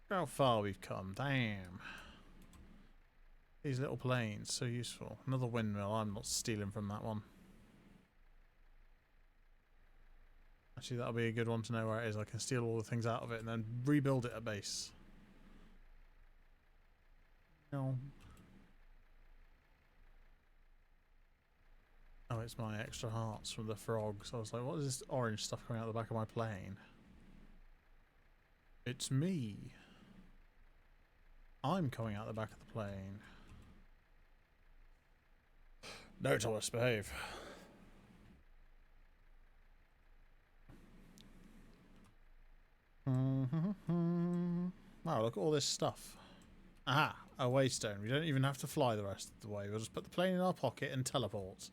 Look how far we've come, damn. These little planes, so useful. Another windmill, I'm not stealing from that one. Actually, that'll be a good one to know where it is. I can steal all the things out of it and then rebuild it at base. No. Oh, it's my extra hearts from the frogs. I was like, what is this orange stuff coming out the back of my plane? It's me. I'm coming out the back of the plane. No, Thomas, behave. Wow, look at all this stuff. Aha, a waystone. We don't even have to fly the rest of the way. We'll just put the plane in our pocket and teleport.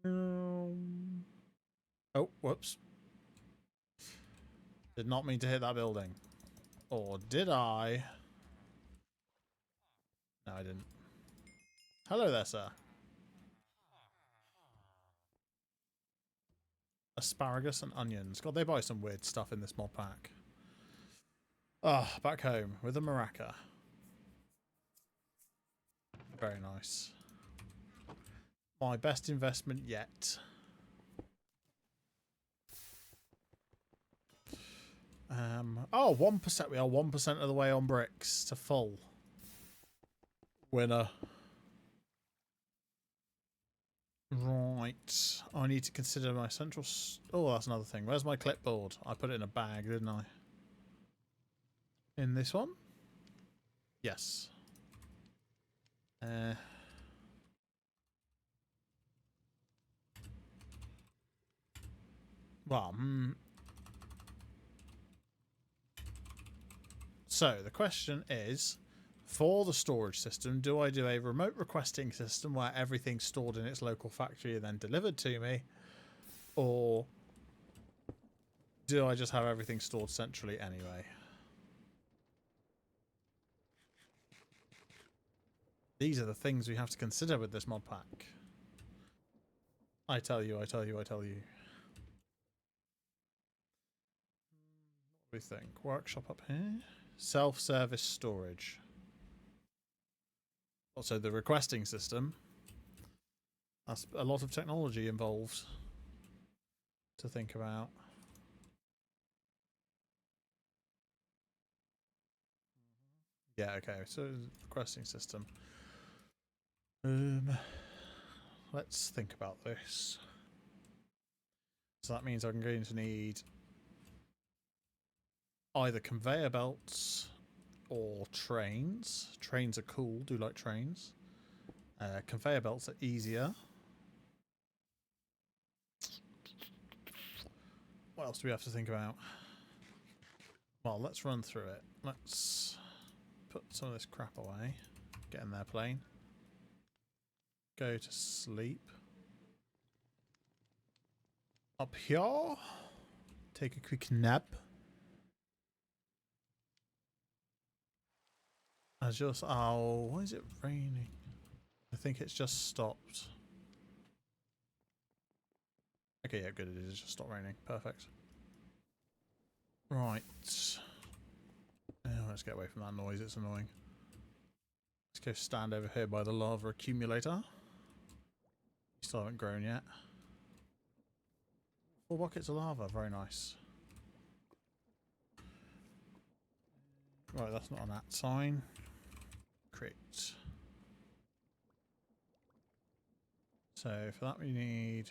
Oh, whoops. Did not mean to hit that building. Or did I? No, I didn't. Hello there, sir. Asparagus and onions. God, they buy some weird stuff in this mod pack. Ah, back home with a maraca. Very nice. My best investment yet. Oh, 1%. We are 1% of the way on bricks to full. Winner. Right. I need to consider my central... Oh, that's another thing. Where's my clipboard? I put it in a bag, didn't I? In this one? Yes. Well, So, the question is, for the storage system, do I do a remote requesting system where everything's stored in its local factory and then delivered to me? Or do I just have everything stored centrally anyway? These are the things we have to consider with this mod pack. I tell you, I tell you, I tell you. What do we think? Workshop up here. Self-service storage. Also, the requesting system. That's a lot of technology involved to think about. Yeah, okay. So, requesting system. Let's think about this. So that means I'm going to need either conveyor belts or trains. Trains are cool, do like trains. Conveyor belts are easier. What else do we have to think about? Well, let's run through it. Let's put some of this crap away. Get in their plane. Go to sleep. Up here. Take a quick nap. Oh, why is it raining? I think it's just stopped. Okay, yeah, good. It is just stopped raining. Perfect. Right. Oh, let's get away from that noise. It's annoying. Let's go stand over here by the lava accumulator. Still haven't grown yet. 4 buckets of lava. Very nice. Right, that's not an at sign. Create. So for that we need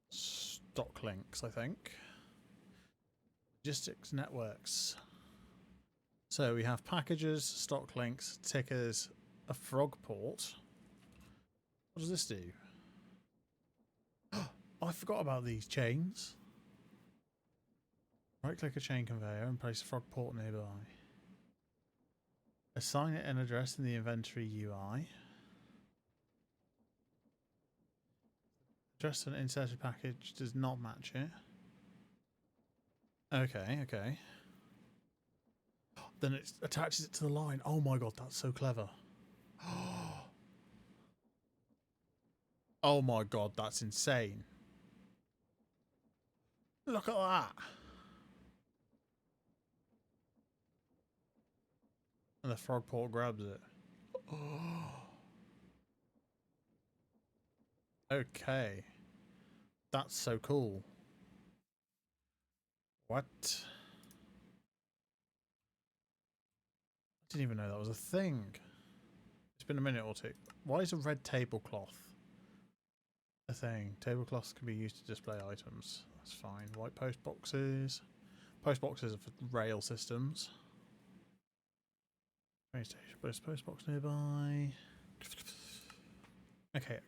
stock links, I think. Logistics networks. So we have packages, stock links, tickers, a frog port. What does this do? Oh, I forgot about these chains. Right click a chain conveyor and place a frog port nearby. Assign it an address in the inventory UI. Address an inserted package does not match it. Okay, okay. Then it attaches it to the line. Oh my god, that's so clever. Oh my god, that's insane. Look at that. And the frog port grabs it. Okay. That's so cool. What? I didn't even know that was a thing. It's been a minute or two. Why is a red tablecloth a thing? Tablecloths can be used to display items. That's fine. White post boxes. Post boxes are for rail systems. Train station. Post box nearby. Okay.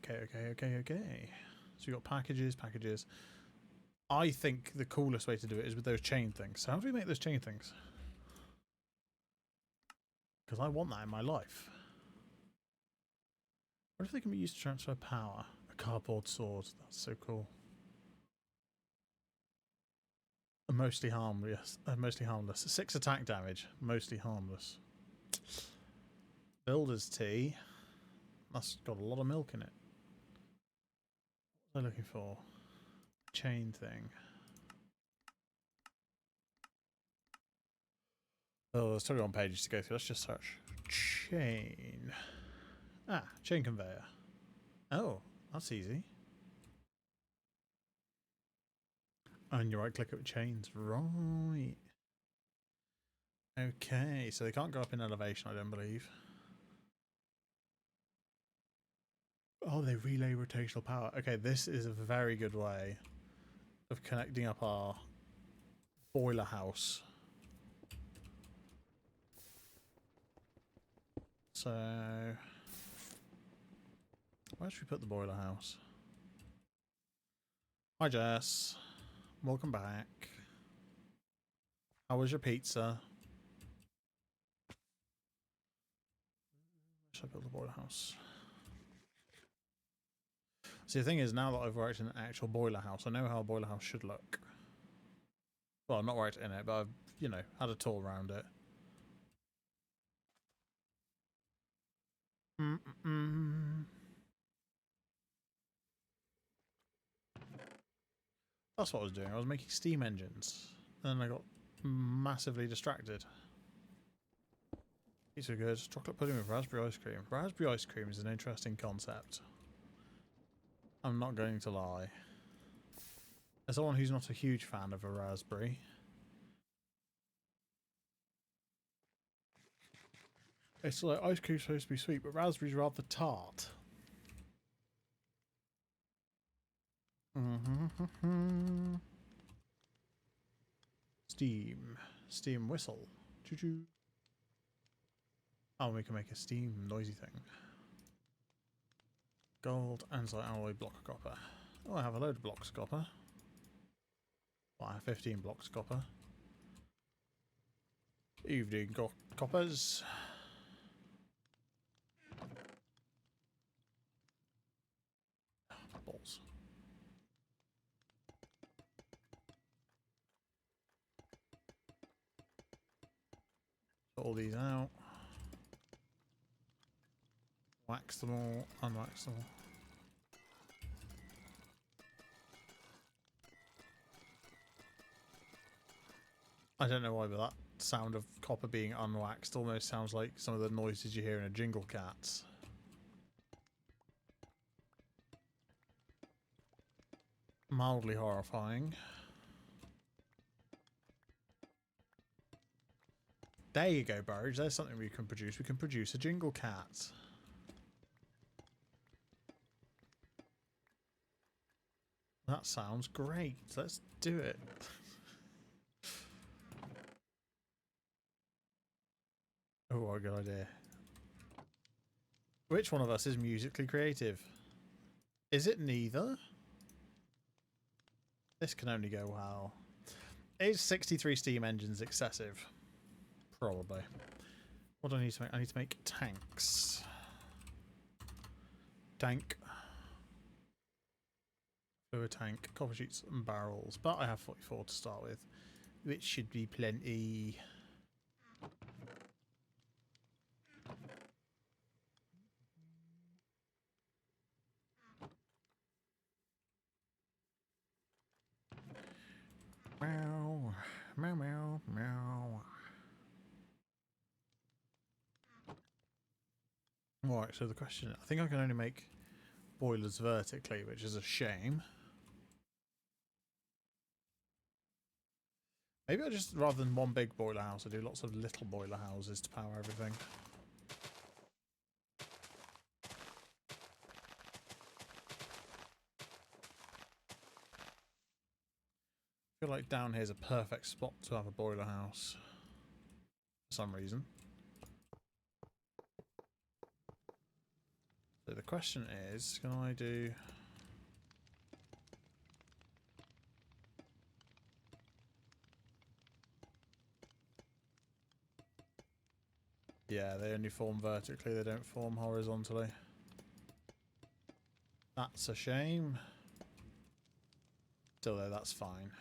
So we got packages. I think the coolest way to do it is with those chain things. So how do we make those chain things? Because I want that in my life. What if they can be used to transfer power? A cardboard sword. That's so cool. Mostly harmless. Mostly harmless. 6 attack damage. Mostly harmless. Builder's tea. That's got a lot of milk in it. What am I looking for? Chain thing. Oh, there's 21 pages to go through. Let's just search. Chain. Ah, chain conveyor. Oh, that's easy. And you right click it with chains. Right. Okay, so they can't go up in elevation, I don't believe. Oh, they relay rotational power. Okay, this is a very good way of connecting up our boiler house. So, where should we put the boiler house? Hi Jess, welcome back. How was your pizza? Where should I build the boiler house? See, the thing is, now that I've worked in an actual boiler house, I know how a boiler house should look. Well, I'm not worked in it, but I've, you know, had a tour around it. That's what I was doing. I was making steam engines. And then I got massively distracted. These are good. Chocolate pudding with raspberry ice cream. Raspberry ice cream is an interesting concept. I'm not going to lie. As someone who's not a huge fan of a raspberry, it's like ice cream's supposed to be sweet, but raspberry's rather tart. Steam whistle. Choo choo. Oh, we can make a steam noisy thing. Gold, andesite, alloy, block of copper. Oh, I have a load of blocks of copper. Well, I have 15 blocks of copper. Evening coppers. Balls. Put all these out. Wax them all, unwax them all. I don't know why, but that sound of copper being unwaxed almost sounds like some of the noises you hear in a Jingle Cats. Mildly horrifying. There you go, Burridge. There's something we can produce. We can produce a Jingle Cat. That sounds great. Let's do it. Oh, what a good idea. Which one of us is musically creative? Is it neither? This can only go well. Is 63 steam engines excessive? Probably. What do I need to make? I need to make tanks. Tank. Fluid tank, copper sheets and barrels. But I have 44 to start with, which should be plenty. Meow, meow, meow, meow. Alright, so the question, I think I can only make boilers vertically, which is a shame. Maybe I just, rather than one big boiler house, I do lots of little boiler houses to power everything. I feel like down here is a perfect spot to have a boiler house. For some reason. So the question is, can I do... Yeah, they only form vertically, they don't form horizontally. That's a shame. Still though, that's fine.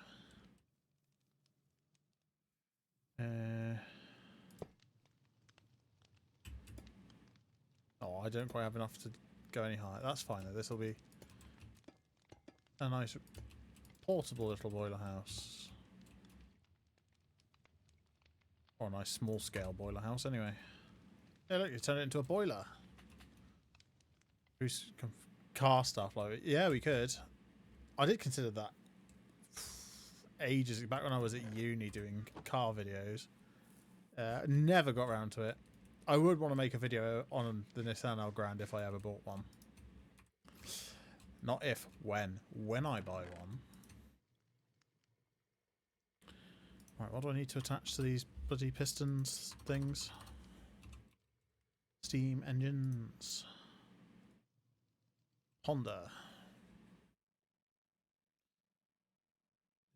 Oh, I don't quite have enough to go any higher. That's fine though, this will be a nice portable little boiler house. Or a nice small scale boiler house anyway. Yeah, look, you turn it into a boiler. We can car stuff like it. Yeah, we could. I did consider that ages back when I was at uni doing car videos. Never got around to it. I would want to make a video on the Nissan Elgrand if I ever bought one. Not if, when. When I buy one. Right, what do I need to attach to these bloody pistons things? Steam engines. Honda.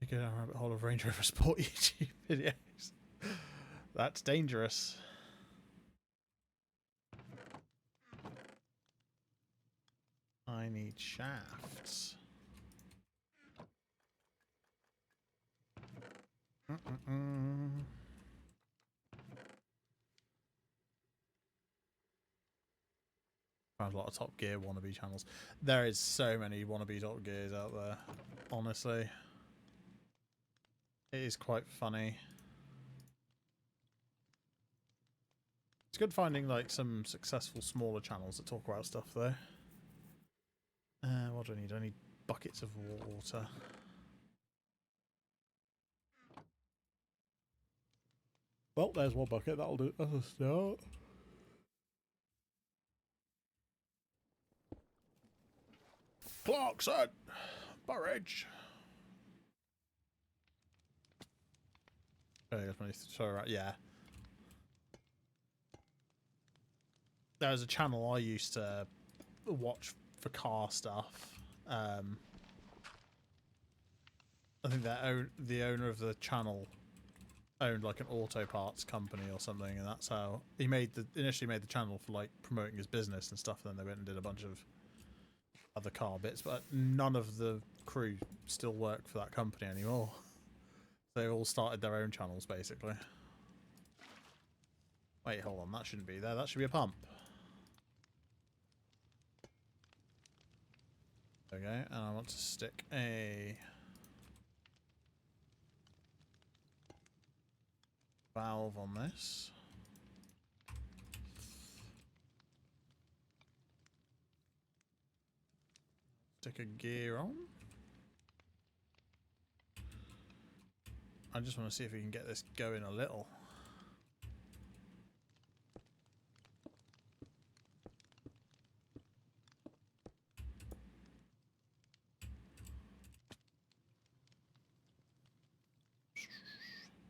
You go down a rabbit hole of Range Rover Sport YouTube videos. That's dangerous. I need shafts. Found a lot of Top Gear wannabe channels. There is so many wannabe Top Gears out there, honestly. It is quite funny. It's good finding like some successful smaller channels that talk about stuff though. What do I need? I need buckets of water. Well, there's one bucket. That'll do as a start. Clarkson! Burridge! Oh, sorry, right, yeah. There was a channel I used to watch for car stuff. I think the owner of the channel owned like an auto parts company or something, and that's how he initially made the channel for like promoting his business and stuff. And then they went and did a bunch of other car bits, but none of the crew still work for that company anymore. They all started their own channels basically. Wait, hold on, that shouldn't be there. That should be a pump. Okay, and I want to stick a valve on this. Stick a gear on. I just want to see if we can get this going a little.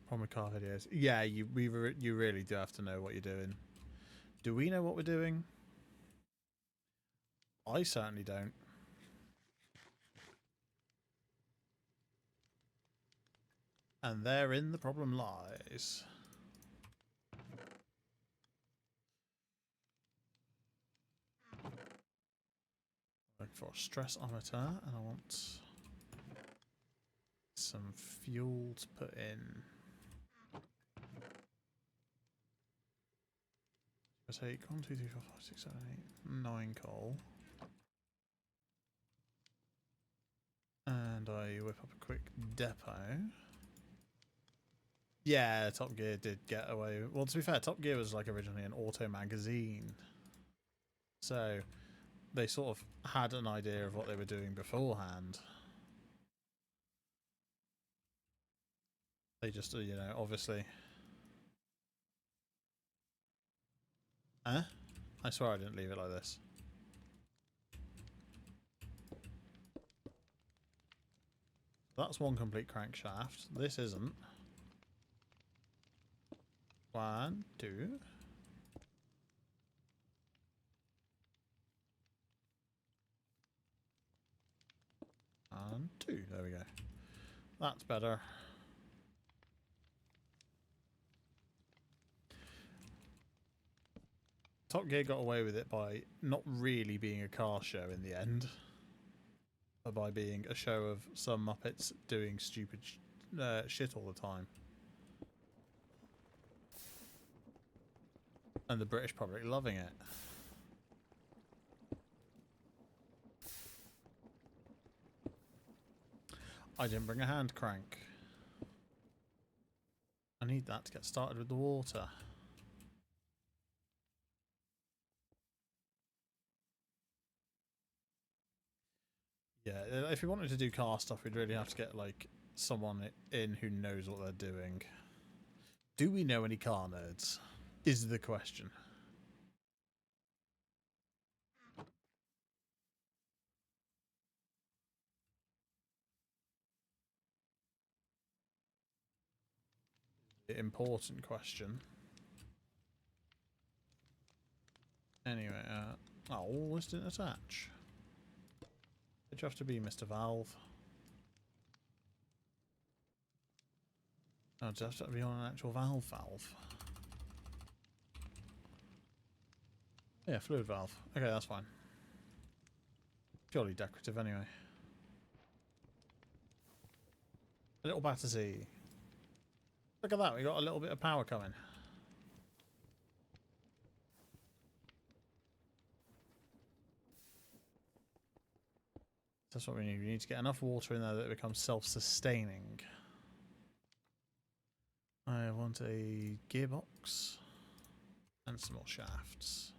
From the car videos. Yeah, you really do have to know what you're doing. Do we know what we're doing? I certainly don't. And therein the problem lies. Looking for a stressometer, and I want some fuel to put in. I take 1, 2, 3, 4, 5, 6, 7, 8, 9 coal. And I whip up a quick depot. Yeah, Top Gear did get away. Well, to be fair, Top Gear was like originally an auto magazine. So they sort of had an idea of what they were doing beforehand. They just, you know, obviously... Huh? I swear I didn't leave it like this. That's one complete crankshaft. This isn't. 1, 2. And 2. There we go. That's better. Top Gear got away with it by not really being a car show in the end, but by being a show of some Muppets doing stupid shit all the time. And the British public loving it. I didn't bring a hand crank. I need that to get started with the water. Yeah, if we wanted to do car stuff, we'd really have to get like someone in who knows what they're doing. Do we know any car nerds? Is the question. The important question. Anyway, oh, this didn't attach. Did you have to be Mr. Valve? Oh, does it have to be on an actual valve? Yeah, fluid valve. Okay, that's fine. Purely decorative anyway. A little Battersea. Look at that, we got a little bit of power coming. That's what we need. We need to get enough water in there that it becomes self-sustaining. I want a gearbox and some more shafts.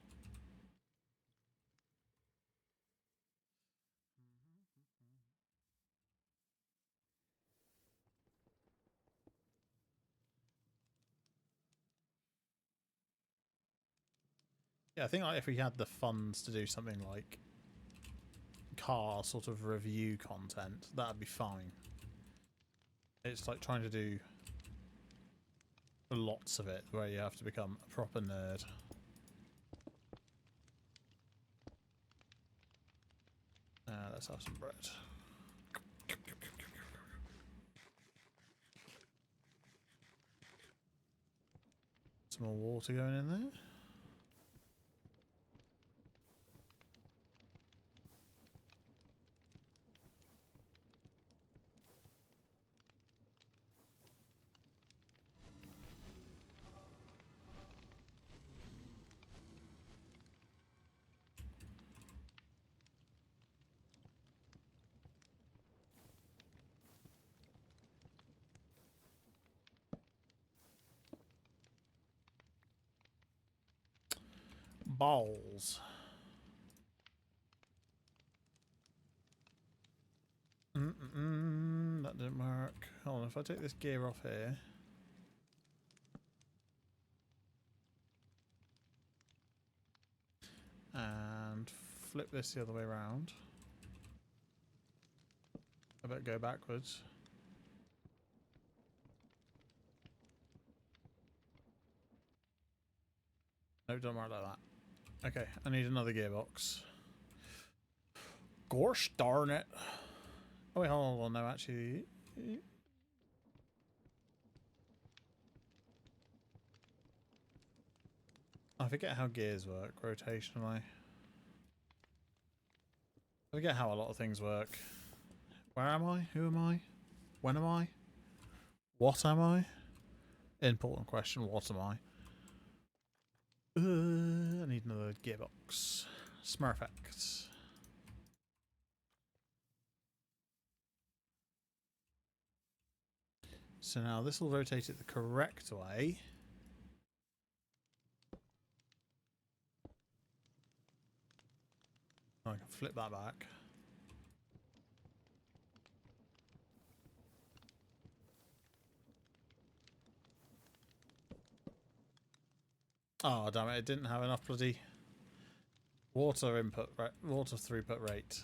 Yeah, I think like if we had the funds to do something like car sort of review content, that'd be fine. It's like trying to do lots of it where you have to become a proper nerd. Let's have some bread. Some more water going in there. Balls. That didn't work. Hold on, if I take this gear off here. And flip this the other way around. I better go backwards. No, don't work like that. Okay, I need another gearbox. Gosh darn it. Oh wait, hold on, no, actually... I forget how gears work rotationally. I forget how a lot of things work. Where am I? Who am I? When am I? What am I? Important question, what am I? I need another gearbox. Smurfect. So now this will rotate it the correct way. I can flip that back. Oh damn it! It didn't have enough bloody water input, water throughput rate.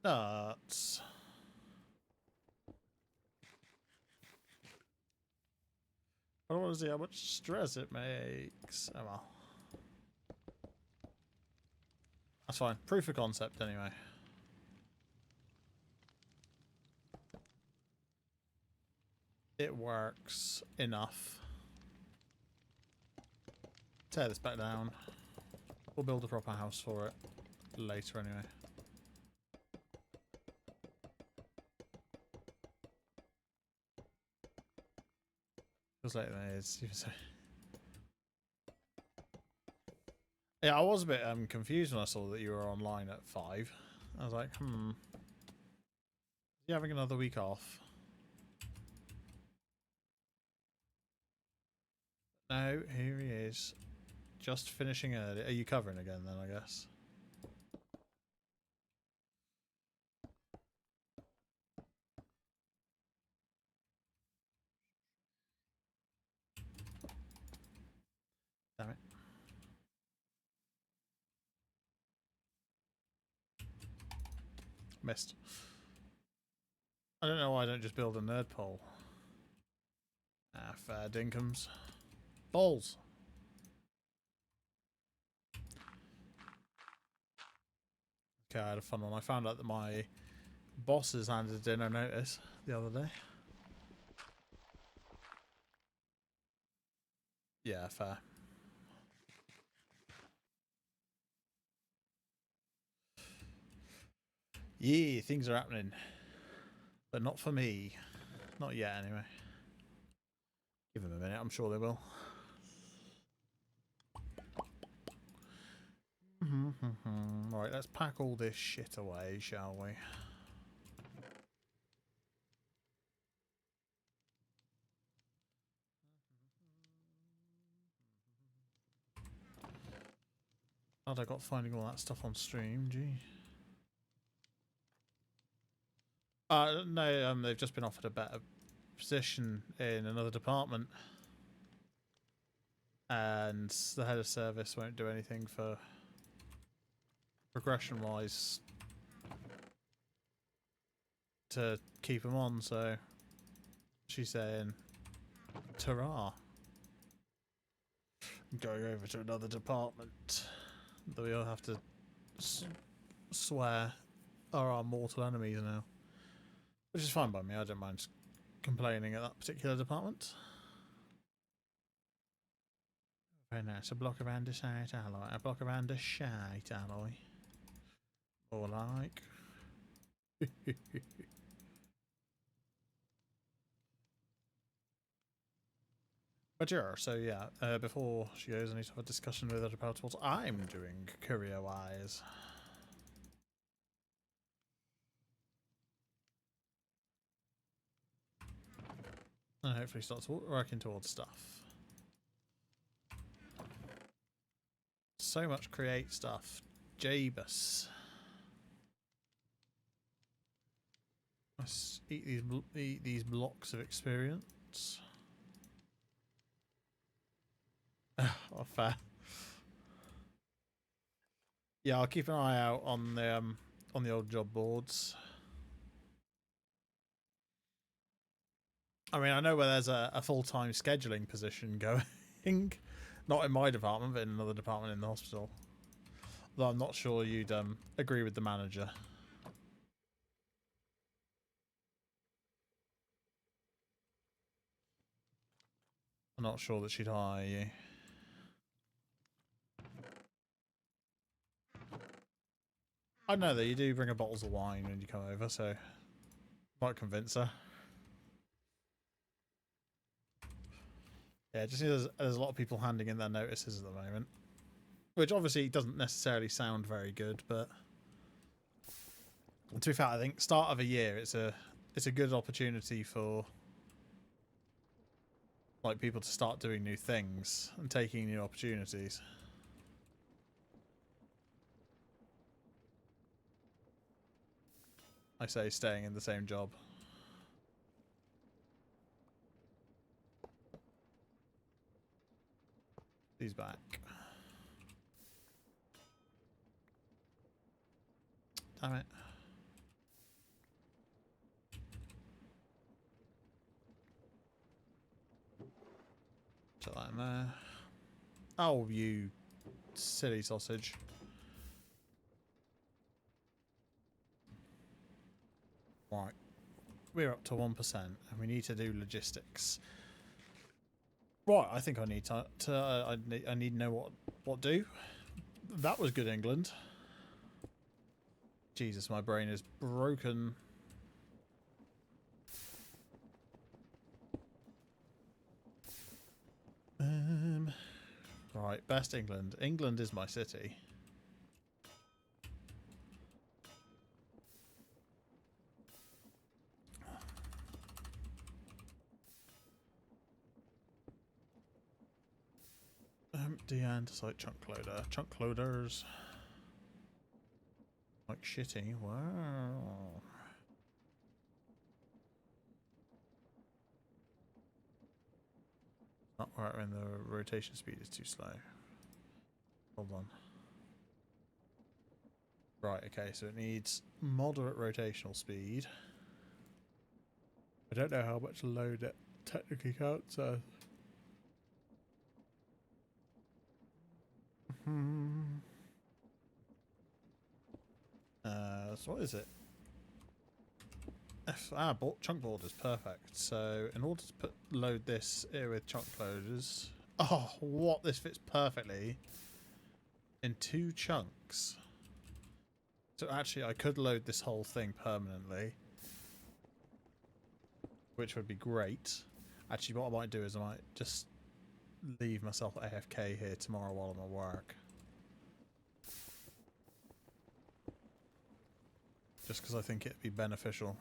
Nuts. I don't want to see how much stress it makes. Oh well. That's fine. Proof of concept anyway. It works enough. Tear this back down. We'll build a proper house for it later anyway. Feels like it is. Yeah, I was a bit confused when I saw that you were online at 5. I was like, you having another week off? No, here he is. Just finishing early. Are you covering again then, I guess? Damn it. Missed. I don't know why I don't just build a nerd pole. Ah, fair dinkums. Balls. Okay, I had a fun one. I found out that my bosses handed in a notice the other day. Yeah, fair. Yeah, things are happening. But not for me. Not yet, anyway. Give them a minute, I'm sure they will. Right, let's pack all this shit away, shall we? How'd I got finding all that stuff on stream, gee. No, they've just been offered a better position in another department. And the head of service won't do anything for progression-wise to keep them on, so she's saying, ta-ra. Going over to another department that we all have to swear are our mortal enemies now. Which is fine by me, I don't mind complaining at that particular department. Very nice, a block of andesite alloy, a block of andesite alloy. More like. But yeah, so yeah, before she goes, I need to have a discussion with her about what I'm doing career-wise. And hopefully start working towards stuff. so much create stuff. Jabus. Let's eat these blocks of experience. Oh, fair. Yeah, I'll keep an eye out on the old job boards. I mean, I know where there's a full-time scheduling position going. Not in my department, but in another department in the hospital. Though I'm not sure you'd agree with the manager. I'm not sure that she'd hire you. I know that you do bring her bottles of wine when you come over, so might convince her. Yeah, just there's a lot of people handing in their notices at the moment, which obviously doesn't necessarily sound very good, but to be fair, I think start of a year it's a good opportunity for like people to start doing new things and taking new opportunities. I say staying in the same job. He's back. Damn it. Put that in there. Oh, you silly sausage. Right. We're up to 1% and we need to do logistics. Right, I think I need I need to know what do. That was good, England. Jesus, my brain is broken. Right, best England. England is my city. Empty andesite chunk loader. Chunk loaders. Like shitty. Wow. Not right when the rotation speed is too slow. Hold on. Right, okay, so it needs moderate rotational speed. I don't know how much load it technically counts as. So what is it? Chunk board is perfect. So in order to load this here with chunk loaders, oh, what? This fits perfectly in 2 chunks. So actually, I could load this whole thing permanently, which would be great. Actually, what I might do is I might just leave myself AFK here tomorrow while I'm at work. Just because I think it'd be beneficial.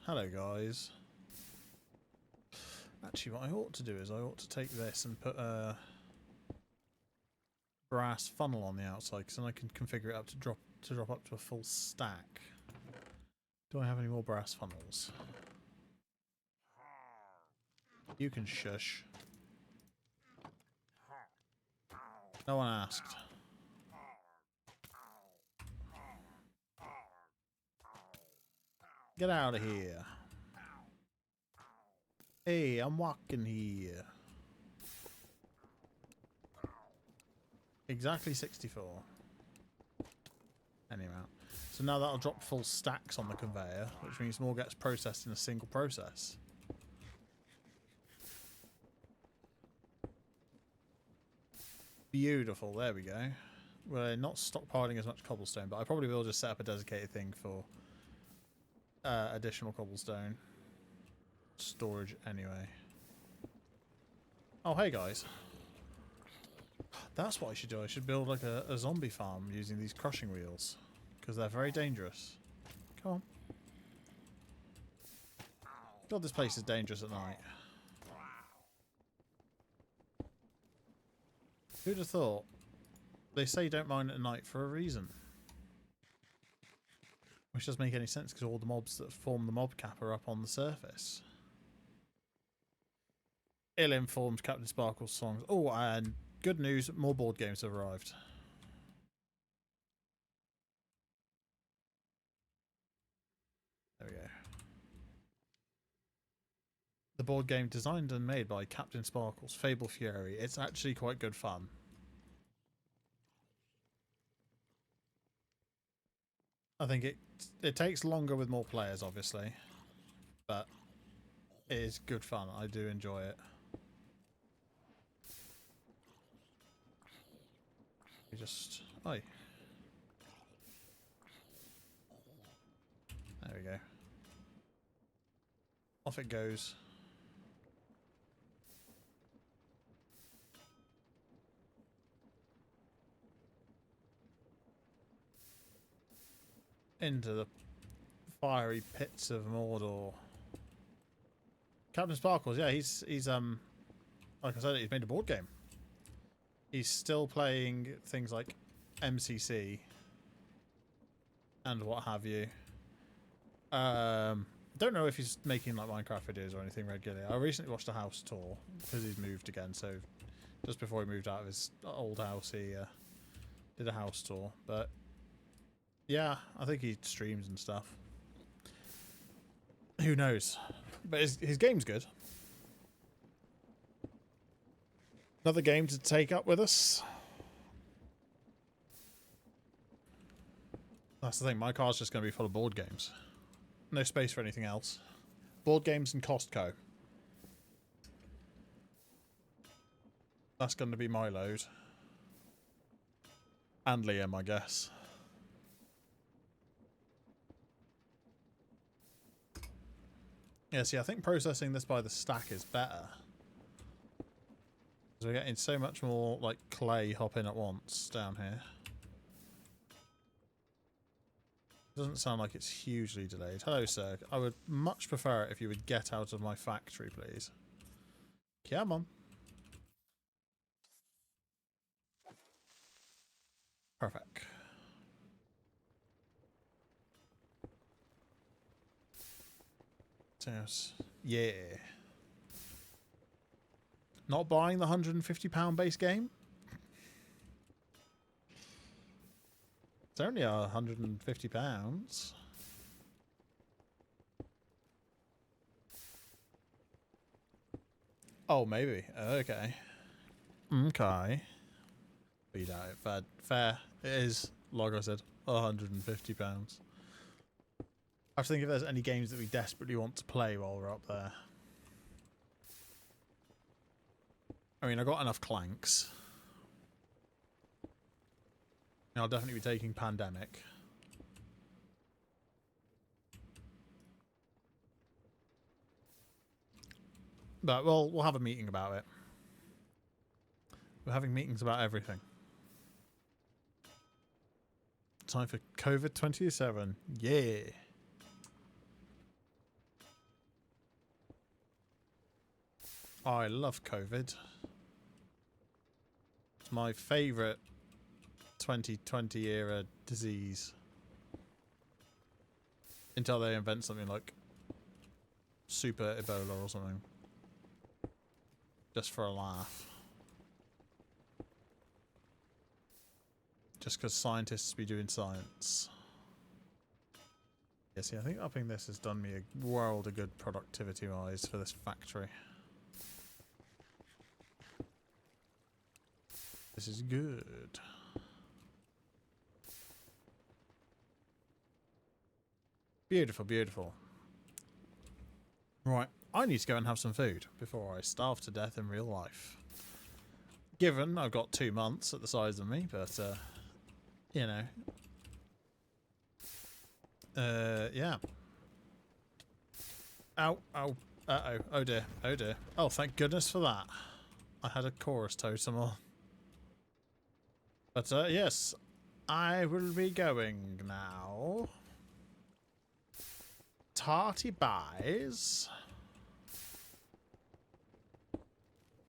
Hello, guys. Actually, what I ought to do is I ought to take this and put a brass funnel on the outside, because then I can configure it up to drop up to a full stack. Do I have any more brass funnels? You can shush. No one asked. Get out of here. Hey, I'm walking here. Exactly 64. Any amount. So now that'll drop full stacks on the conveyor, which means more gets processed in a single process. Beautiful, there we go. We're not stockpiling as much cobblestone, but I probably will just set up a dedicated thing for additional cobblestone storage anyway. Oh, hey guys. That's what I should do. I should build like a zombie farm using these crushing wheels, because they're very dangerous. Come on. God, this place is dangerous at night. Who'd have thought? They say don't mine at night for a reason. Which doesn't make any sense because all the mobs that form the mob cap are up on the surface. Ill-informed Captain Sparkle's songs. Oh, and good news, more board games have arrived. There we go. The board game designed and made by Captain Sparkle's Fable Fury. It's actually quite good fun. I think it takes longer with more players, obviously, but it is good fun. I do enjoy it. We just... Oi. There we go. Off it goes. Into the fiery pits of Mordor. Captain Sparkles, yeah, he's like I said, he's made a board game. He's still playing things like MCC and what have you. Don't know if he's making like Minecraft videos or anything regularly. I recently watched a house tour because he's moved again. So just before he moved out of his old house, he did a house tour. But yeah, I think he streams and stuff. Who knows? But his game's good. Another game to take up with us. That's the thing. My car's just going to be full of board games. No space for anything else. Board games and Costco. That's going to be my load. And Liam, I guess. Yeah, see, I think processing this by the stack is better. Because we're getting so much more, like, clay hopping at once down here. Doesn't sound like it's hugely delayed. Hello, sir. I would much prefer it if you would get out of my factory, please. Come on. Perfect. Yeah. Not buying the £150 base game? It's only £150. Oh, maybe. Okay. Okay. Beat out it. Fair. It is, like I said, £150. I have to think if there's any games that we desperately want to play while we're up there. I mean, I got enough Clanks. I'll definitely be taking Pandemic. But we'll have a meeting about it. We're having meetings about everything. Time for COVID 27. Yeah. Oh, I love COVID. It's my favourite 2020 era disease. Until they invent something like Super Ebola or something. Just for a laugh. Just because scientists be doing science. Yeah, see, I think upping this has done me a world of good productivity-wise for this factory. This is good. Beautiful, beautiful. Right, I need to go and have some food before I starve to death in real life. Given I've got 2 months at the size of me, but, you know. Yeah. Ow, ow, uh-oh, oh dear, oh dear. Oh, thank goodness for that. I had a chorus totem on. But, yes, I will be going now. Tarty buys.